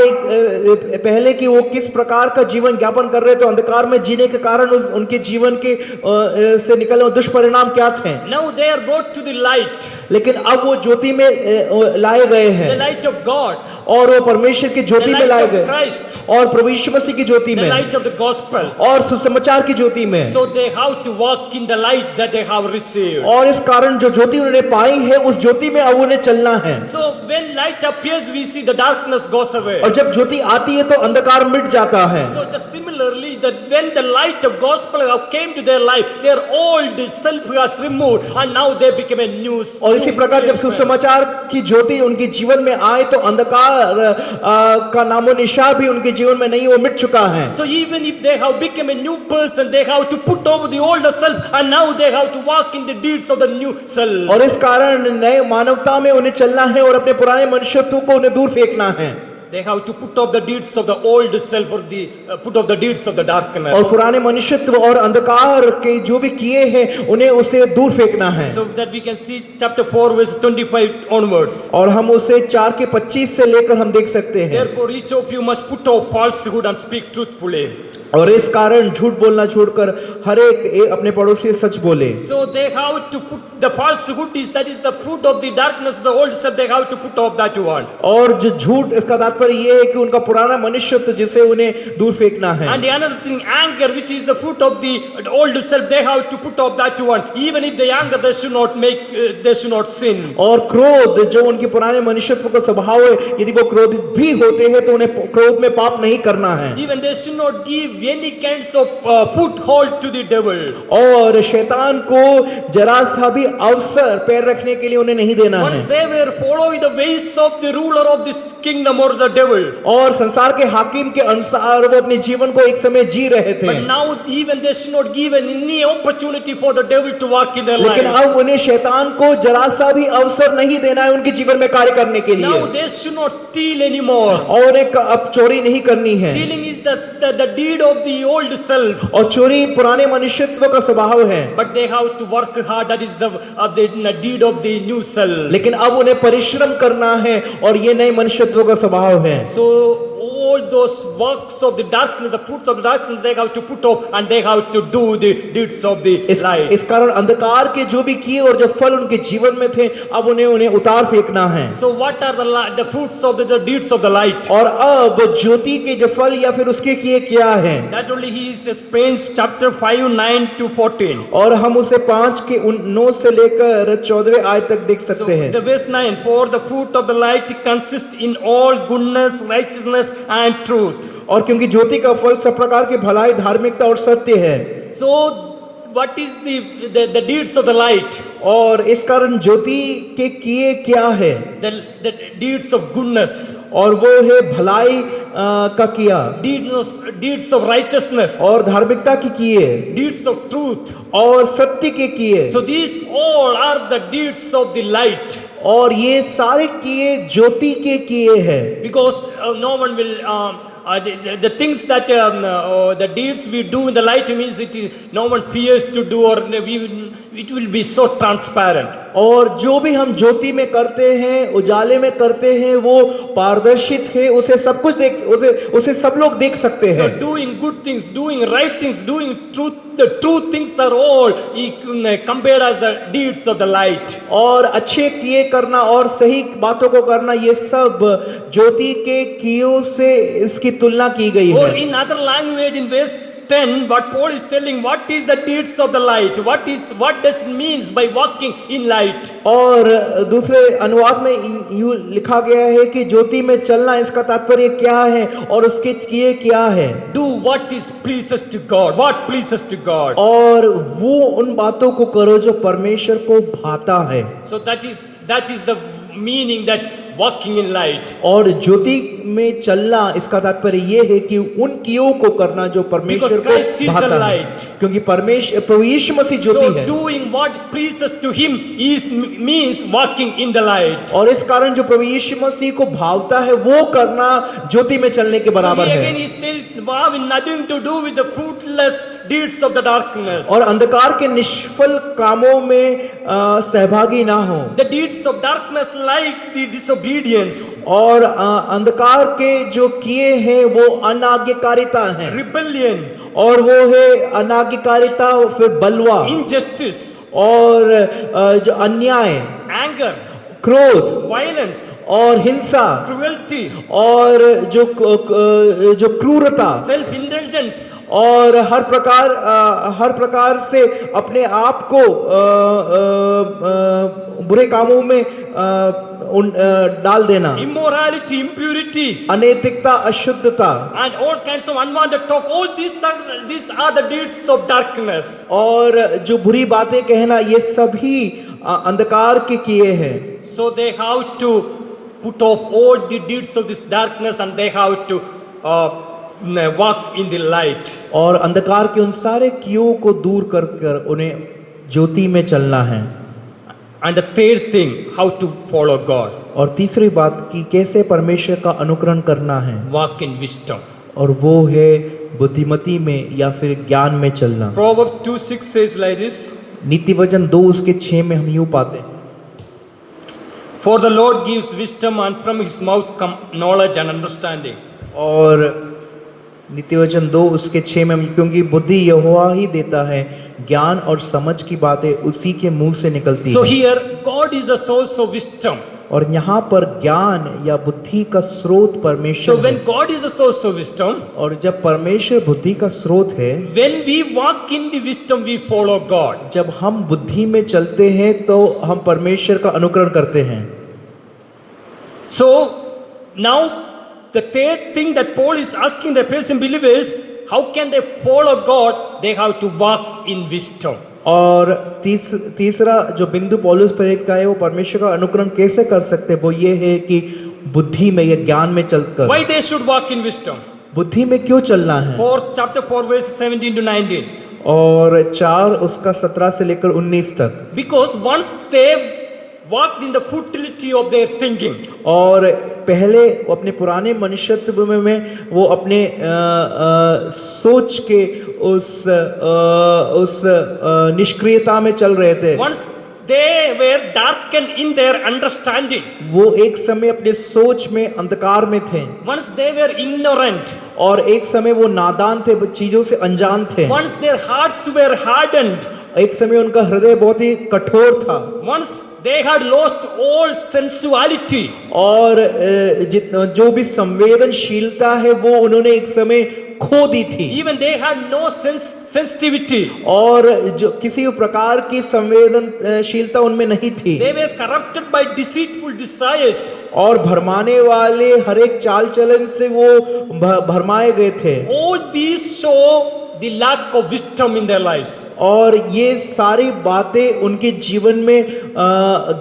Speaker 2: पहले कि वो किस प्रकार का जीवन यापन कर रहे थे, अंधकार में जीने के कारण उनके जीवन के से निकलने वाले दुष्परिणाम क्या थे।
Speaker 1: Now they are brought to the light.
Speaker 2: लेकिन अब वो ज्योति में लाए गए हैं।
Speaker 1: The light of God.
Speaker 2: और वो परमेश्वर की ज्योति में लाए गए।
Speaker 1: Christ.
Speaker 2: और प्रभु यीशु मसीह की ज्योति
Speaker 1: The
Speaker 2: में।
Speaker 1: light of the gospel.
Speaker 2: और सुसमाचार की ज्योति में।
Speaker 1: So they have to walk in the light that they have received.
Speaker 2: और इस कारण जो ज्योति उन्होंने पाई है उस ज्योति में अब उन्हें चलना है।
Speaker 1: So when light appears, we see the darkness goes away.
Speaker 2: और जब ज्योति आती है तो अंधकार मिट जाता है।
Speaker 1: So similarly, that when the light of gospel came to their life, their old self was removed, and now they became a new.
Speaker 2: और इसी प्रकार जब सुसमाचार की ज्योति उनके जीवन में आए तो अंधकार का नामो निशान भी उनके जीवन में नहीं, वो मिट चुका है।
Speaker 1: So even if they have become a new person, they have to put over the older self, and now they have to walk in the deeds of the new self.
Speaker 2: और इस कारण नए मानवता में उन्हें चलना है और अपने पुराने मनुष्यत्व को उन्हें दूर फेंकना है।
Speaker 1: They have to put off the deeds of the old self, or the put off the deeds of the darkness.
Speaker 2: और पुराने मनुष्यत्व और अंधकार के जो भी किए हैं उन्हें उसे दूर फेंकना है।
Speaker 1: So that we can see chapter 4 verse 25 onwards.
Speaker 2: और हम उसे 4 के 25 से लेकर हम देख सकते हैं।
Speaker 1: Therefore each of you must put off falsehood and speak truthfully.
Speaker 2: और इस कारण झूठ बोलना छोड़कर हर एक अपने पड़ोसी से सच बोले।
Speaker 1: So they have to put the falsehood that is the fruit of the darkness, the old self. They have to put off that one.
Speaker 2: और जो झूठ, इसका तात्पर्य ये है कि उनका पुराना मनुष्यत्व जिसे उन्हें दूर फेंकना है।
Speaker 1: And the another thing, anger, which is the fruit of the old self. They have to put off that one. Even if they anger, they should not make, they should not sin.
Speaker 2: और क्रोध, जो उनके पुराने मनुष्यत्व का स्वभाव है, यदि वो क्रोधित भी होते हैं तो उन्हें क्रोध में पाप नहीं करना है।
Speaker 1: Even they should not give any kinds of foothold to the devil.
Speaker 2: और शैतान को जरा सा भी अवसर पैर रखने के लिए उन्हें नहीं देना है।
Speaker 1: Once they were following the ways of the ruler of this kingdom or the devil.
Speaker 2: और संसार के हाकिम के अनुसार वो अपने जीवन को एक समय जी रहे थे।
Speaker 1: But now even they should not give any opportunity for the devil to work in their life.
Speaker 2: लेकिन अब उन्हें शैतान को जरा सा भी अवसर नहीं देना है उनके जीवन में कार्य करने के लिए।
Speaker 1: Now they should not steal anymore.
Speaker 2: और उन्हें अब चोरी नहीं करनी है।
Speaker 1: Stealing is the deed of the old self.
Speaker 2: और चोरी पुराने मनुष्यत्व का स्वभाव है।
Speaker 1: But they have to work hard. That is the deed of the new self.
Speaker 2: लेकिन अब उन्हें परिश्रम करना है और ये नए मनुष्यत्व का स्वभाव है।
Speaker 1: So all those works of the darkness, the fruits of the darkness, they have to put off and they have to do the deeds of the light.
Speaker 2: इस कारण अंधकार के जो भी किए और जो फल उनके जीवन में थे अब उन्हें उतार फेंकना है।
Speaker 1: So what are the fruits of the deeds of the light?
Speaker 2: और अब ज्योति के जो फल या फिर उसके किए क्या है?
Speaker 1: That only he explains chapter 5 9 to 14.
Speaker 2: और हम उसे 5 के 9 से लेकर 14वें आयत तक देख सकते हैं।
Speaker 1: The verse 9, for the fruit of the light consists in all goodness, righteousness and truth.
Speaker 2: और क्योंकि ज्योति का फल सब प्रकार की भलाई, धार्मिकता और सत्य है।
Speaker 1: So what is the deeds of the light?
Speaker 2: और इस कारण ज्योति के किए क्या है?
Speaker 1: The deeds of goodness.
Speaker 2: और वो है भलाई का किया।
Speaker 1: Deeds of righteousness.
Speaker 2: और धार्मिकता की किए।
Speaker 1: Deeds of truth.
Speaker 2: और सत्य के किए।
Speaker 1: So these all are the deeds of the light.
Speaker 2: और ये सारे किए ज्योति के किए हैं।
Speaker 1: Because no one will the things that the deeds we do in the light means no one fears to do, or it will be so transparent.
Speaker 2: और जो भी हम ज्योति में करते हैं, उजाले में करते हैं, वो पारदर्शित है, उसे सब कुछ उसे सब लोग देख सकते हैं।
Speaker 1: So doing good things, doing right things, doing truth, the true things are all compared as the deeds of the light.
Speaker 2: और अच्छे किए करना और सही बातों को करना, ये सब ज्योति के कियों से इसकी तुलना की गई
Speaker 1: Or
Speaker 2: है।
Speaker 1: in other language, in verse 10, what Paul is telling, what is the deeds of the light? What does it means by walking in light?
Speaker 2: और दूसरे अनुवाद में यूं लिखा गया है कि ज्योति में चलना, इसका तात्पर्य क्या है और उसके किए क्या है।
Speaker 1: Do what is pleases to God. What pleases to God.
Speaker 2: और वो उन बातों को करो जो परमेश्वर को भाता है।
Speaker 1: So that is the meaning that walking in light.
Speaker 2: और ज्योति में चलना, इसका तात्पर्य ये है कि उन कियों को करना जो परमेश्वर
Speaker 1: Because Christ
Speaker 2: को
Speaker 1: is the
Speaker 2: भाता है,
Speaker 1: light.
Speaker 2: क्योंकि प्रभु यीशु मसीह ज्योति
Speaker 1: So
Speaker 2: है।
Speaker 1: doing what pleases to Him means walking in the light.
Speaker 2: और इस कारण जो प्रभु यीशु मसीह को भावता है वो करना ज्योति में चलने के
Speaker 1: So
Speaker 2: बराबर
Speaker 1: he
Speaker 2: है।
Speaker 1: again he tells, having nothing to do with the fruitless deeds of the darkness.
Speaker 2: और अंधकार के निष्फल कामों में सहभागी ना हो।
Speaker 1: The deeds of darkness like the disobedience,
Speaker 2: और अंधकार के जो किए हैं वो अनाज्ञाकारिता है,
Speaker 1: rebellion,
Speaker 2: और वो है अनाज्ञाकारिता, फिर बलवा,
Speaker 1: injustice,
Speaker 2: और जो अन्याय,
Speaker 1: anger,
Speaker 2: क्रोध
Speaker 1: violence,
Speaker 2: और हिंसा,
Speaker 1: cruelty,
Speaker 2: और जो क्रूरता,
Speaker 1: self-indulgence,
Speaker 2: और हर प्रकार से अपने आप को बुरे कामों में डाल देना,
Speaker 1: immorality, impurity,
Speaker 2: अनैतिकता, अशुद्धता,
Speaker 1: and all kinds of unwanted talk. All these are the deeds of darkness.
Speaker 2: और जो बुरी बातें कहना, ये सभी अंधकार के किए हैं।
Speaker 1: So they have to put off all the deeds of this darkness and they have to walk in the light.
Speaker 2: और अंधकार के उन सारे कियों को दूर कर उन्हें ज्योति में चलना है।
Speaker 1: And the third thing, how to follow God.
Speaker 2: और तीसरी बात कि कैसे परमेश्वर का अनुकरण करना है,
Speaker 1: Walk in wisdom.
Speaker 2: और वो है बुद्धिमती में या फिर ज्ञान में चलना।
Speaker 1: Proverbs 2:6 says like this.
Speaker 2: नीति वचन 2:6 में हम यूं पाते हैं,
Speaker 1: For the Lord gives wisdom and from his mouth come knowledge and understanding.
Speaker 2: और नीति वचन 2:6 में हम, क्योंकि बुद्धि यहोवा ही देता है, ज्ञान और समझ की बातें उसी के मुंह से निकलती
Speaker 1: So
Speaker 2: है।
Speaker 1: here God is the source of wisdom.
Speaker 2: और यहाँ पर ज्ञान या बुद्धि का स्रोत
Speaker 1: So
Speaker 2: परमेश्वर
Speaker 1: when
Speaker 2: है।
Speaker 1: God is the source of wisdom,
Speaker 2: और जब परमेश्वर बुद्धि का स्रोत है,
Speaker 1: when we walk in the wisdom we follow God.
Speaker 2: जब हम बुद्धि में चलते हैं तो हम परमेश्वर का अनुकरण करते हैं।
Speaker 1: So now the third thing that Paul is asking the Ephesian believers, how can they follow God? They have to walk in wisdom.
Speaker 2: और तीसरा जो बिंदु पौलुस प्रेरित का है, वो परमेश्वर का अनुकरण कैसे कर सकते हैं, वो ये है कि बुद्धि में या ज्ञान में चलकर।
Speaker 1: Why they should walk in wisdom?
Speaker 2: बुद्धि में क्यों चलना है?
Speaker 1: Chapter 4 verses 17 to 19.
Speaker 2: और 4 उसका 17 से लेकर 19 तक।
Speaker 1: Because once they walked in the futility of their thinking,
Speaker 2: और पहले वो अपने पुराने मनुष्यत्व में वो अपने सोच के उस निष्क्रियता में चल रहे थे।
Speaker 1: once they were darkened in their understanding,
Speaker 2: वो एक समय अपने सोच में अंधकार में थे,
Speaker 1: once they were ignorant,
Speaker 2: और एक समय वो नादान थे, वो चीजों से अनजान थे,
Speaker 1: once their hearts were hardened,
Speaker 2: एक समय उनका हृदय बहुत ही कठोर था,
Speaker 1: once they had lost all sensuality,
Speaker 2: और जो भी संवेदनशीलता है वो उन्होंने एक समय खो दी थी,
Speaker 1: even they had no sensitivity,
Speaker 2: और जो किसी प्रकार की संवेदनशीलता उनमें नहीं थी,
Speaker 1: they were corrupted by deceitful desires,
Speaker 2: और भरमाने वाले हर एक चाल चलन से वो भरमाए गए थे।
Speaker 1: all these show the lack of wisdom in their lives.
Speaker 2: और ये सारी बातें उनके जीवन में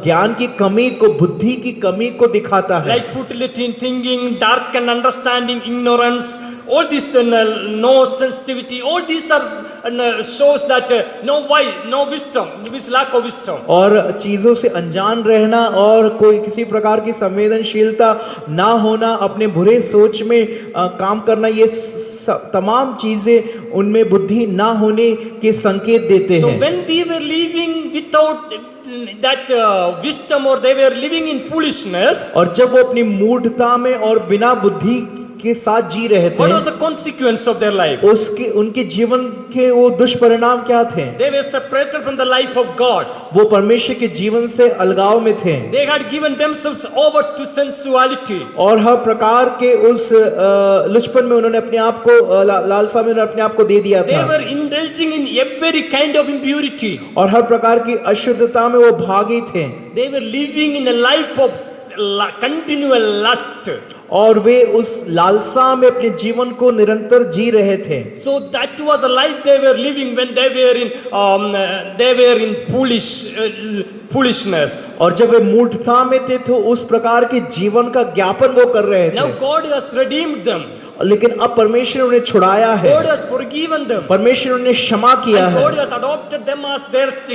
Speaker 2: ज्ञान की कमी को, बुद्धि की कमी को दिखाता है।
Speaker 1: Like futility in thinking, darkened understanding, ignorance, all this no sensitivity, all these are shows that no wisdom, this lack of wisdom.
Speaker 2: और चीजों से अनजान रहना और कोई किसी प्रकार की संवेदनशीलता ना होना, अपने बुरे सोच में काम करना, ये तमाम चीजें उनमें बुद्धि ना होने के संकेत देते
Speaker 1: So
Speaker 2: हैं।
Speaker 1: when they were living without that wisdom, or they were living in foolishness,
Speaker 2: और जब वो अपनी मूढ़ता में और बिना बुद्धि के साथ जी रहे
Speaker 1: What was
Speaker 2: थे,
Speaker 1: the consequence of their life?
Speaker 2: उसके उनके जीवन के वो दुष्परिणाम क्या थे?
Speaker 1: They were separated from the life of God.
Speaker 2: वो परमेश्वर के जीवन से अलगाव में थे
Speaker 1: They had given themselves over to sensuality.
Speaker 2: और हर प्रकार के उस लुचपन में उन्होंने अपने आप को लालसा में उन्होंने अपने आप को दे दिया
Speaker 1: They
Speaker 2: था
Speaker 1: were indulging in every kind of impurity.
Speaker 2: और हर प्रकार की अशुद्धता में वो भागी थे
Speaker 1: They were living in a life of continual lust.
Speaker 2: और वे उस लालसा में अपने जीवन को निरंतर जी रहे थे।
Speaker 1: So that was the life they were living when they were in foolishness.
Speaker 2: और जब वे मूढ़ता में थे तो उस प्रकार के जीवन का ज्ञापन वो कर रहे
Speaker 1: Now
Speaker 2: थे,
Speaker 1: God has redeemed them.
Speaker 2: लेकिन अब परमेश्वर उन्हें छुड़ाया है,
Speaker 1: God has forgiven them.
Speaker 2: परमेश्वर उन्हें क्षमा किया
Speaker 1: And
Speaker 2: है
Speaker 1: God has adopted them as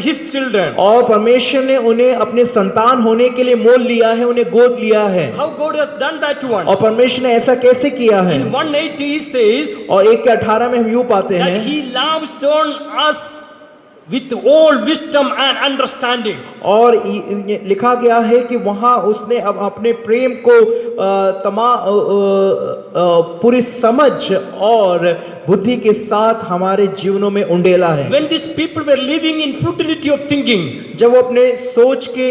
Speaker 1: his children.
Speaker 2: और परमेश्वर ने उन्हें अपने संतान होने के लिए मोल लिया है, उन्हें गोद लिया है।
Speaker 1: How God has done that one?
Speaker 2: और परमेश्वर ने ऐसा कैसे किया है?
Speaker 1: In 180 he says
Speaker 2: और 1:18 में हम यूं पाते
Speaker 1: that
Speaker 2: हैं
Speaker 1: he lavished on us with all wisdom and understanding.
Speaker 2: और ये लिखा गया है कि वहां उसने अब अपने प्रेम को पूरी समझ और बुद्धि के साथ हमारे जीवनों में उंडेला है।
Speaker 1: When these people were living in futility of thinking,
Speaker 2: जब वो अपने सोच के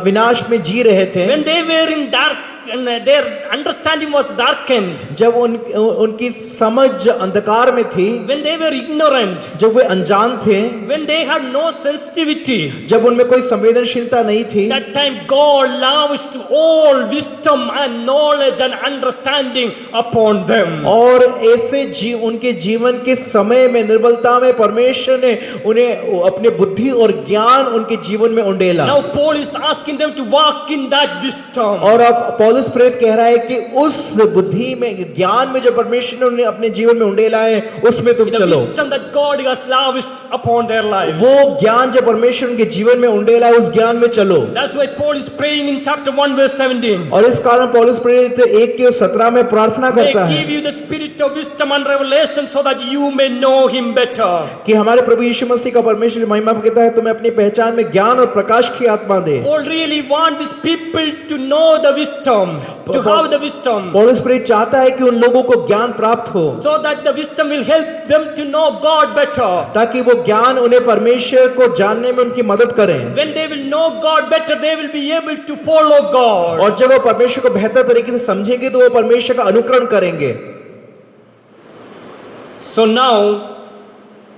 Speaker 2: विनाश में जी रहे थे,
Speaker 1: when they were in dark and their understanding was darkened,
Speaker 2: जब उनकी समझ अंधकार में थी,
Speaker 1: when they were ignorant,
Speaker 2: जब वे अनजान थे,
Speaker 1: when they had no sensitivity,
Speaker 2: जब उनमें कोई संवेदनशीलता नहीं थी,
Speaker 1: that time God lavished all wisdom and knowledge and understanding upon them.
Speaker 2: और ऐसे उनके जीवन के समय में निर्बलता में परमेश्वर ने उन्हें अपने बुद्धि और ज्ञान उनके जीवन में उंडेला।
Speaker 1: Now Paul is asking them to walk in that wisdom.
Speaker 2: और अब पौलुस प्रेरित कह रहा है कि उस बुद्धि में, ज्ञान में जो परमेश्वर ने उन्हें अपने जीवन में उंडेला है, उसमें तुम
Speaker 1: The
Speaker 2: चलो।
Speaker 1: wisdom that God has lavished upon their lives.
Speaker 2: वो ज्ञान जो परमेश्वर उनके जीवन में उंडेला है, उस ज्ञान में चलो।
Speaker 1: That's why Paul is praying in chapter 1 verse 17.
Speaker 2: और इस कारण पौलुस प्रेरित 1:17 में प्रार्थना
Speaker 1: May
Speaker 2: करता
Speaker 1: give
Speaker 2: है
Speaker 1: you the spirit of wisdom and revelation so that you may know him better.
Speaker 2: कि हमारे प्रभु यीशु मसीह का परमेश्वर महिमा कहता है, तुम्हें अपनी पहचान में ज्ञान और प्रकाश की आत्मा दे।
Speaker 1: Paul really wants these people to know the wisdom, to have the wisdom,
Speaker 2: पौलुस प्रेरित चाहता है कि उन लोगों को ज्ञान प्राप्त हो,
Speaker 1: so that the wisdom will help them to know God better.
Speaker 2: ताकि वो ज्ञान उन्हें परमेश्वर को जानने में उनकी मदद करे।
Speaker 1: When they will know God better, they will be able to follow God.
Speaker 2: और जब वो परमेश्वर को बेहतर तरीके से समझेंगे तो वो परमेश्वर का अनुकरण करेंगे।
Speaker 1: So now,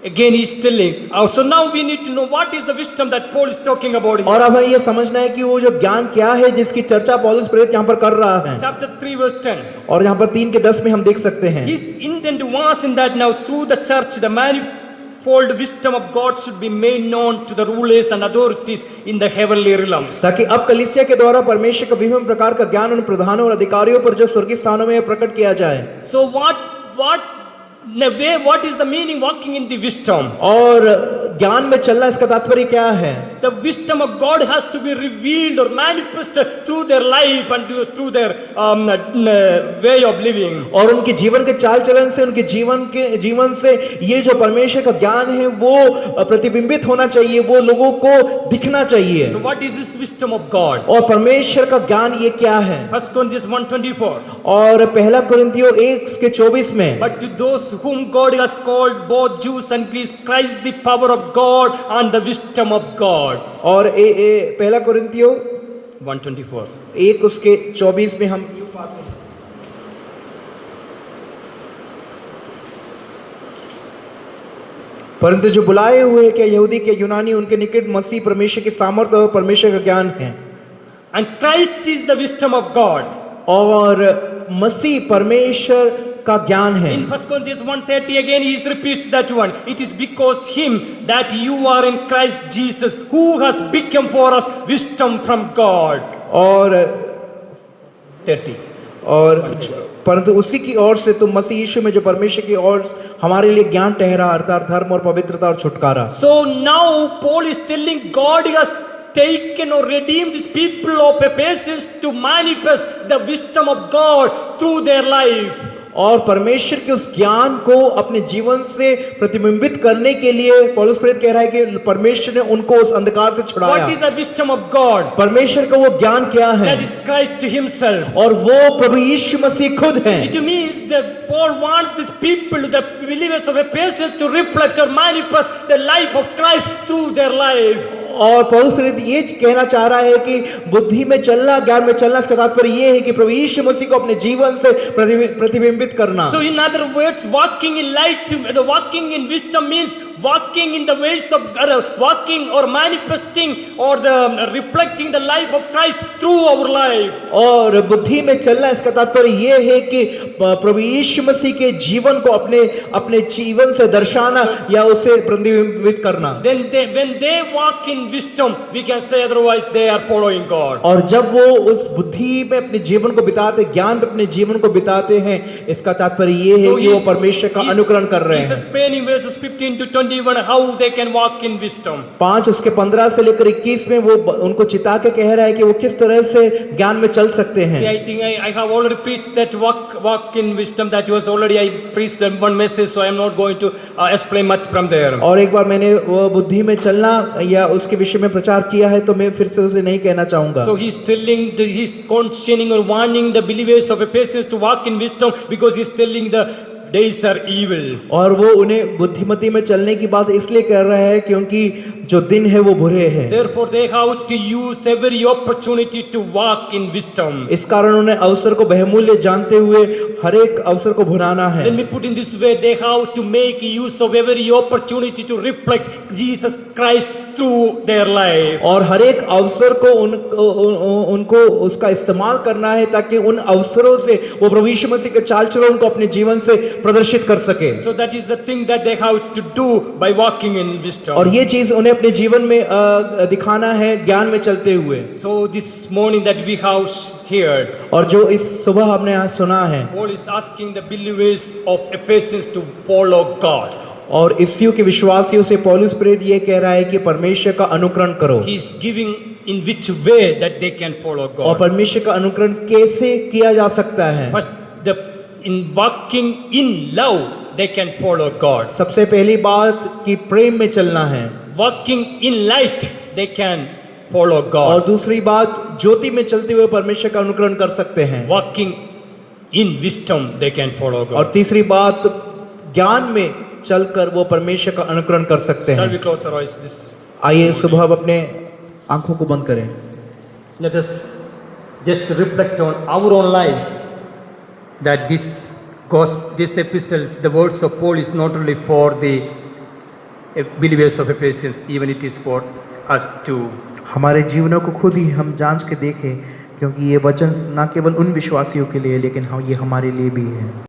Speaker 1: again he is telling, so now we need to know what is the wisdom that Paul is talking about.
Speaker 2: और अब हमें ये समझना है कि वो जो ज्ञान क्या है जिसकी चर्चा पौलुस प्रेरित यहाँ पर कर रहा है।
Speaker 1: Chapter 3 verse 10.
Speaker 2: और यहाँ पर 3:10 में हम देख सकते हैं
Speaker 1: His intent was in that now through the church the manifold wisdom of God should be made known to the rulers and authorities in the heavenly realms.
Speaker 2: ताकि अब कलीसिया के द्वारा परमेश्वर का विभिन्न प्रकार का ज्ञान उन प्रधानों और अधिकारियों पर जो स्वर्गीय स्थानों में प्रकट किया जाए।
Speaker 1: So what is the meaning walking in the wisdom?
Speaker 2: और ज्ञान में चलना, इसका तात्पर्य क्या है?
Speaker 1: The wisdom of God has to be revealed or manifested through their life and through their way of living.
Speaker 2: और उनके जीवन के चाल चलन से, उनके जीवन से ये जो परमेश्वर का ज्ञान है वो प्रतिबिंबित होना चाहिए, वो लोगों को दिखना चाहिए।
Speaker 1: So what is this wisdom of God?
Speaker 2: और परमेश्वर का ज्ञान ये क्या है?
Speaker 1: 1 Corinthians 1:24.
Speaker 2: और 1 कुरिन्थियों 1:24 में,
Speaker 1: But to those whom God has called, both Jews and Greeks, Christ the power of God and the wisdom of God.
Speaker 2: और 1 कुरिन्थियों
Speaker 1: 1:24.
Speaker 2: 1:24 में हम यूं पाते हैं, परंतु जो बुलाए हुए क्या यहूदी क्या यूनानी, उनके निकट मसीह परमेश्वर की सामर्थ्य और परमेश्वर का ज्ञान है।
Speaker 1: And Christ is the wisdom of God.
Speaker 2: और मसीह परमेश्वर का ज्ञान है।
Speaker 1: In 1 Corinthians 1:30 again he repeats that one. It is because him that you are in Christ Jesus, who has become for us wisdom from God.
Speaker 2: और
Speaker 1: 30.
Speaker 2: और परंतु उसी की ओर से तुम मसीह यीशु में जो परमेश्वर की ओर हमारे लिए ज्ञान ठहरा, अर्थात धर्म और पवित्रता और छुटकारा।
Speaker 1: So now Paul is telling God has taken or redeemed these people of Ephesus to manifest the wisdom of God through their life.
Speaker 2: और परमेश्वर के उस ज्ञान को अपने जीवन से प्रतिबिंबित करने के लिए पौलुस प्रेरित कह रहा है कि परमेश्वर ने उनको उस अंधकार से छुड़ाया।
Speaker 1: What is the wisdom of God?
Speaker 2: परमेश्वर का वो ज्ञान क्या है?
Speaker 1: That is Christ Himself.
Speaker 2: और वो प्रभु यीशु मसीह खुद हैं।
Speaker 1: It means that Paul wants these people, the believers of Ephesus, to reflect or manifest the life of Christ through their life.
Speaker 2: और पौलुस प्रेरित ये कहना चाह रहा है कि बुद्धि में चलना, ज्ञान में चलना, इसका तात्पर्य ये है कि प्रभु यीशु मसीह को अपने जीवन से प्रतिबिंबित करना।
Speaker 1: So in other words, walking in light, walking in wisdom means walking in the ways of God, walking or manifesting or the reflecting the life of Christ through our life.
Speaker 2: और बुद्धि में चलना, इसका तात्पर्य ये है कि प्रभु यीशु मसीह के जीवन को अपने जीवन से दर्शाना या उसे प्रतिबिंबित करना।
Speaker 1: Then when they walk in wisdom, we can say otherwise they are following God.
Speaker 2: और जब वो उस बुद्धि में अपने जीवन को बिताते, ज्ञान में अपने जीवन को बिताते हैं, इसका तात्पर्य ये है कि वो परमेश्वर का अनुकरण कर रहे हैं।
Speaker 1: He's explaining verses 15 to 21 how they can walk in wisdom.
Speaker 2: 5 उसके 15 से लेकर 21 में वो उनको चिता के कह रहा है कि वो किस तरह से ज्ञान में चल सकते हैं।
Speaker 1: See, I think I have already preached that walk in wisdom. That was already I preached one message, so I am not going to explain much from there.
Speaker 2: और एक बार मैंने वो बुद्धि में चलना या उसके विषय में प्रचार किया है, तो मैं फिर से उसे नहीं कहना चाहूंगा।
Speaker 1: So he's cautioning or warning the believers of Ephesus to walk in wisdom because he's telling the days are evil.
Speaker 2: और वो उन्हें बुद्धिमती में चलने की बात इसलिए कर रहा है क्योंकि जो दिन है वो बुरे हैं।
Speaker 1: Therefore they have to use every opportunity to walk in wisdom.
Speaker 2: इस कारण उन्हें अवसर को बहुमूल्य जानते हुए हर एक अवसर को भुनाना है।
Speaker 1: Let me put in this way, they have to make use of every opportunity to reflect Jesus Christ through their life.
Speaker 2: और हर एक अवसर को उनको उसका इस्तेमाल करना है ताकि उन अवसरों से वो प्रभु यीशु मसीह के चाल चलन को अपने जीवन से प्रदर्शित कर सके।
Speaker 1: So that is the thing that they have to do by walking in wisdom.
Speaker 2: और ये चीज उन्हें अपने जीवन में दिखाना है ज्ञान में चलते हुए।
Speaker 1: So this morning that we have heard,
Speaker 2: और जो इस सुबह हमने आज सुना है,
Speaker 1: Paul is asking the believers of Ephesus to follow God.
Speaker 2: और इफिसियों के विश्वासियों से पौलुस प्रेरित ये कह रहा है कि परमेश्वर का अनुकरण करो।
Speaker 1: He is giving in which way that they can follow God.
Speaker 2: और परमेश्वर का अनुकरण कैसे किया जा सकता है?
Speaker 1: First, in walking in love, they can follow God.
Speaker 2: सबसे पहली बात कि प्रेम में चलना है।
Speaker 1: Walking in light, they can follow God.
Speaker 2: और दूसरी बात, ज्योति में चलते हुए परमेश्वर का अनुकरण कर सकते हैं।
Speaker 1: Walking in wisdom, they can follow God.
Speaker 2: और तीसरी बात, ज्ञान में चलकर वो परमेश्वर का अनुकरण कर सकते
Speaker 1: Shall we
Speaker 2: हैं।
Speaker 1: close our eyes this?
Speaker 2: आइए सुबह अब अपने आंखों को बंद करें।
Speaker 1: Let us just reflect on our own lives that this epistles, the words of Paul is not only for the believers of Ephesus, even it is for us too.
Speaker 2: हमारे जीवनों को खुद ही हम जांच के देखें, क्योंकि ये वचन न केवल उन विश्वासियों के लिए लेकिन ये हमारे लिए भी है।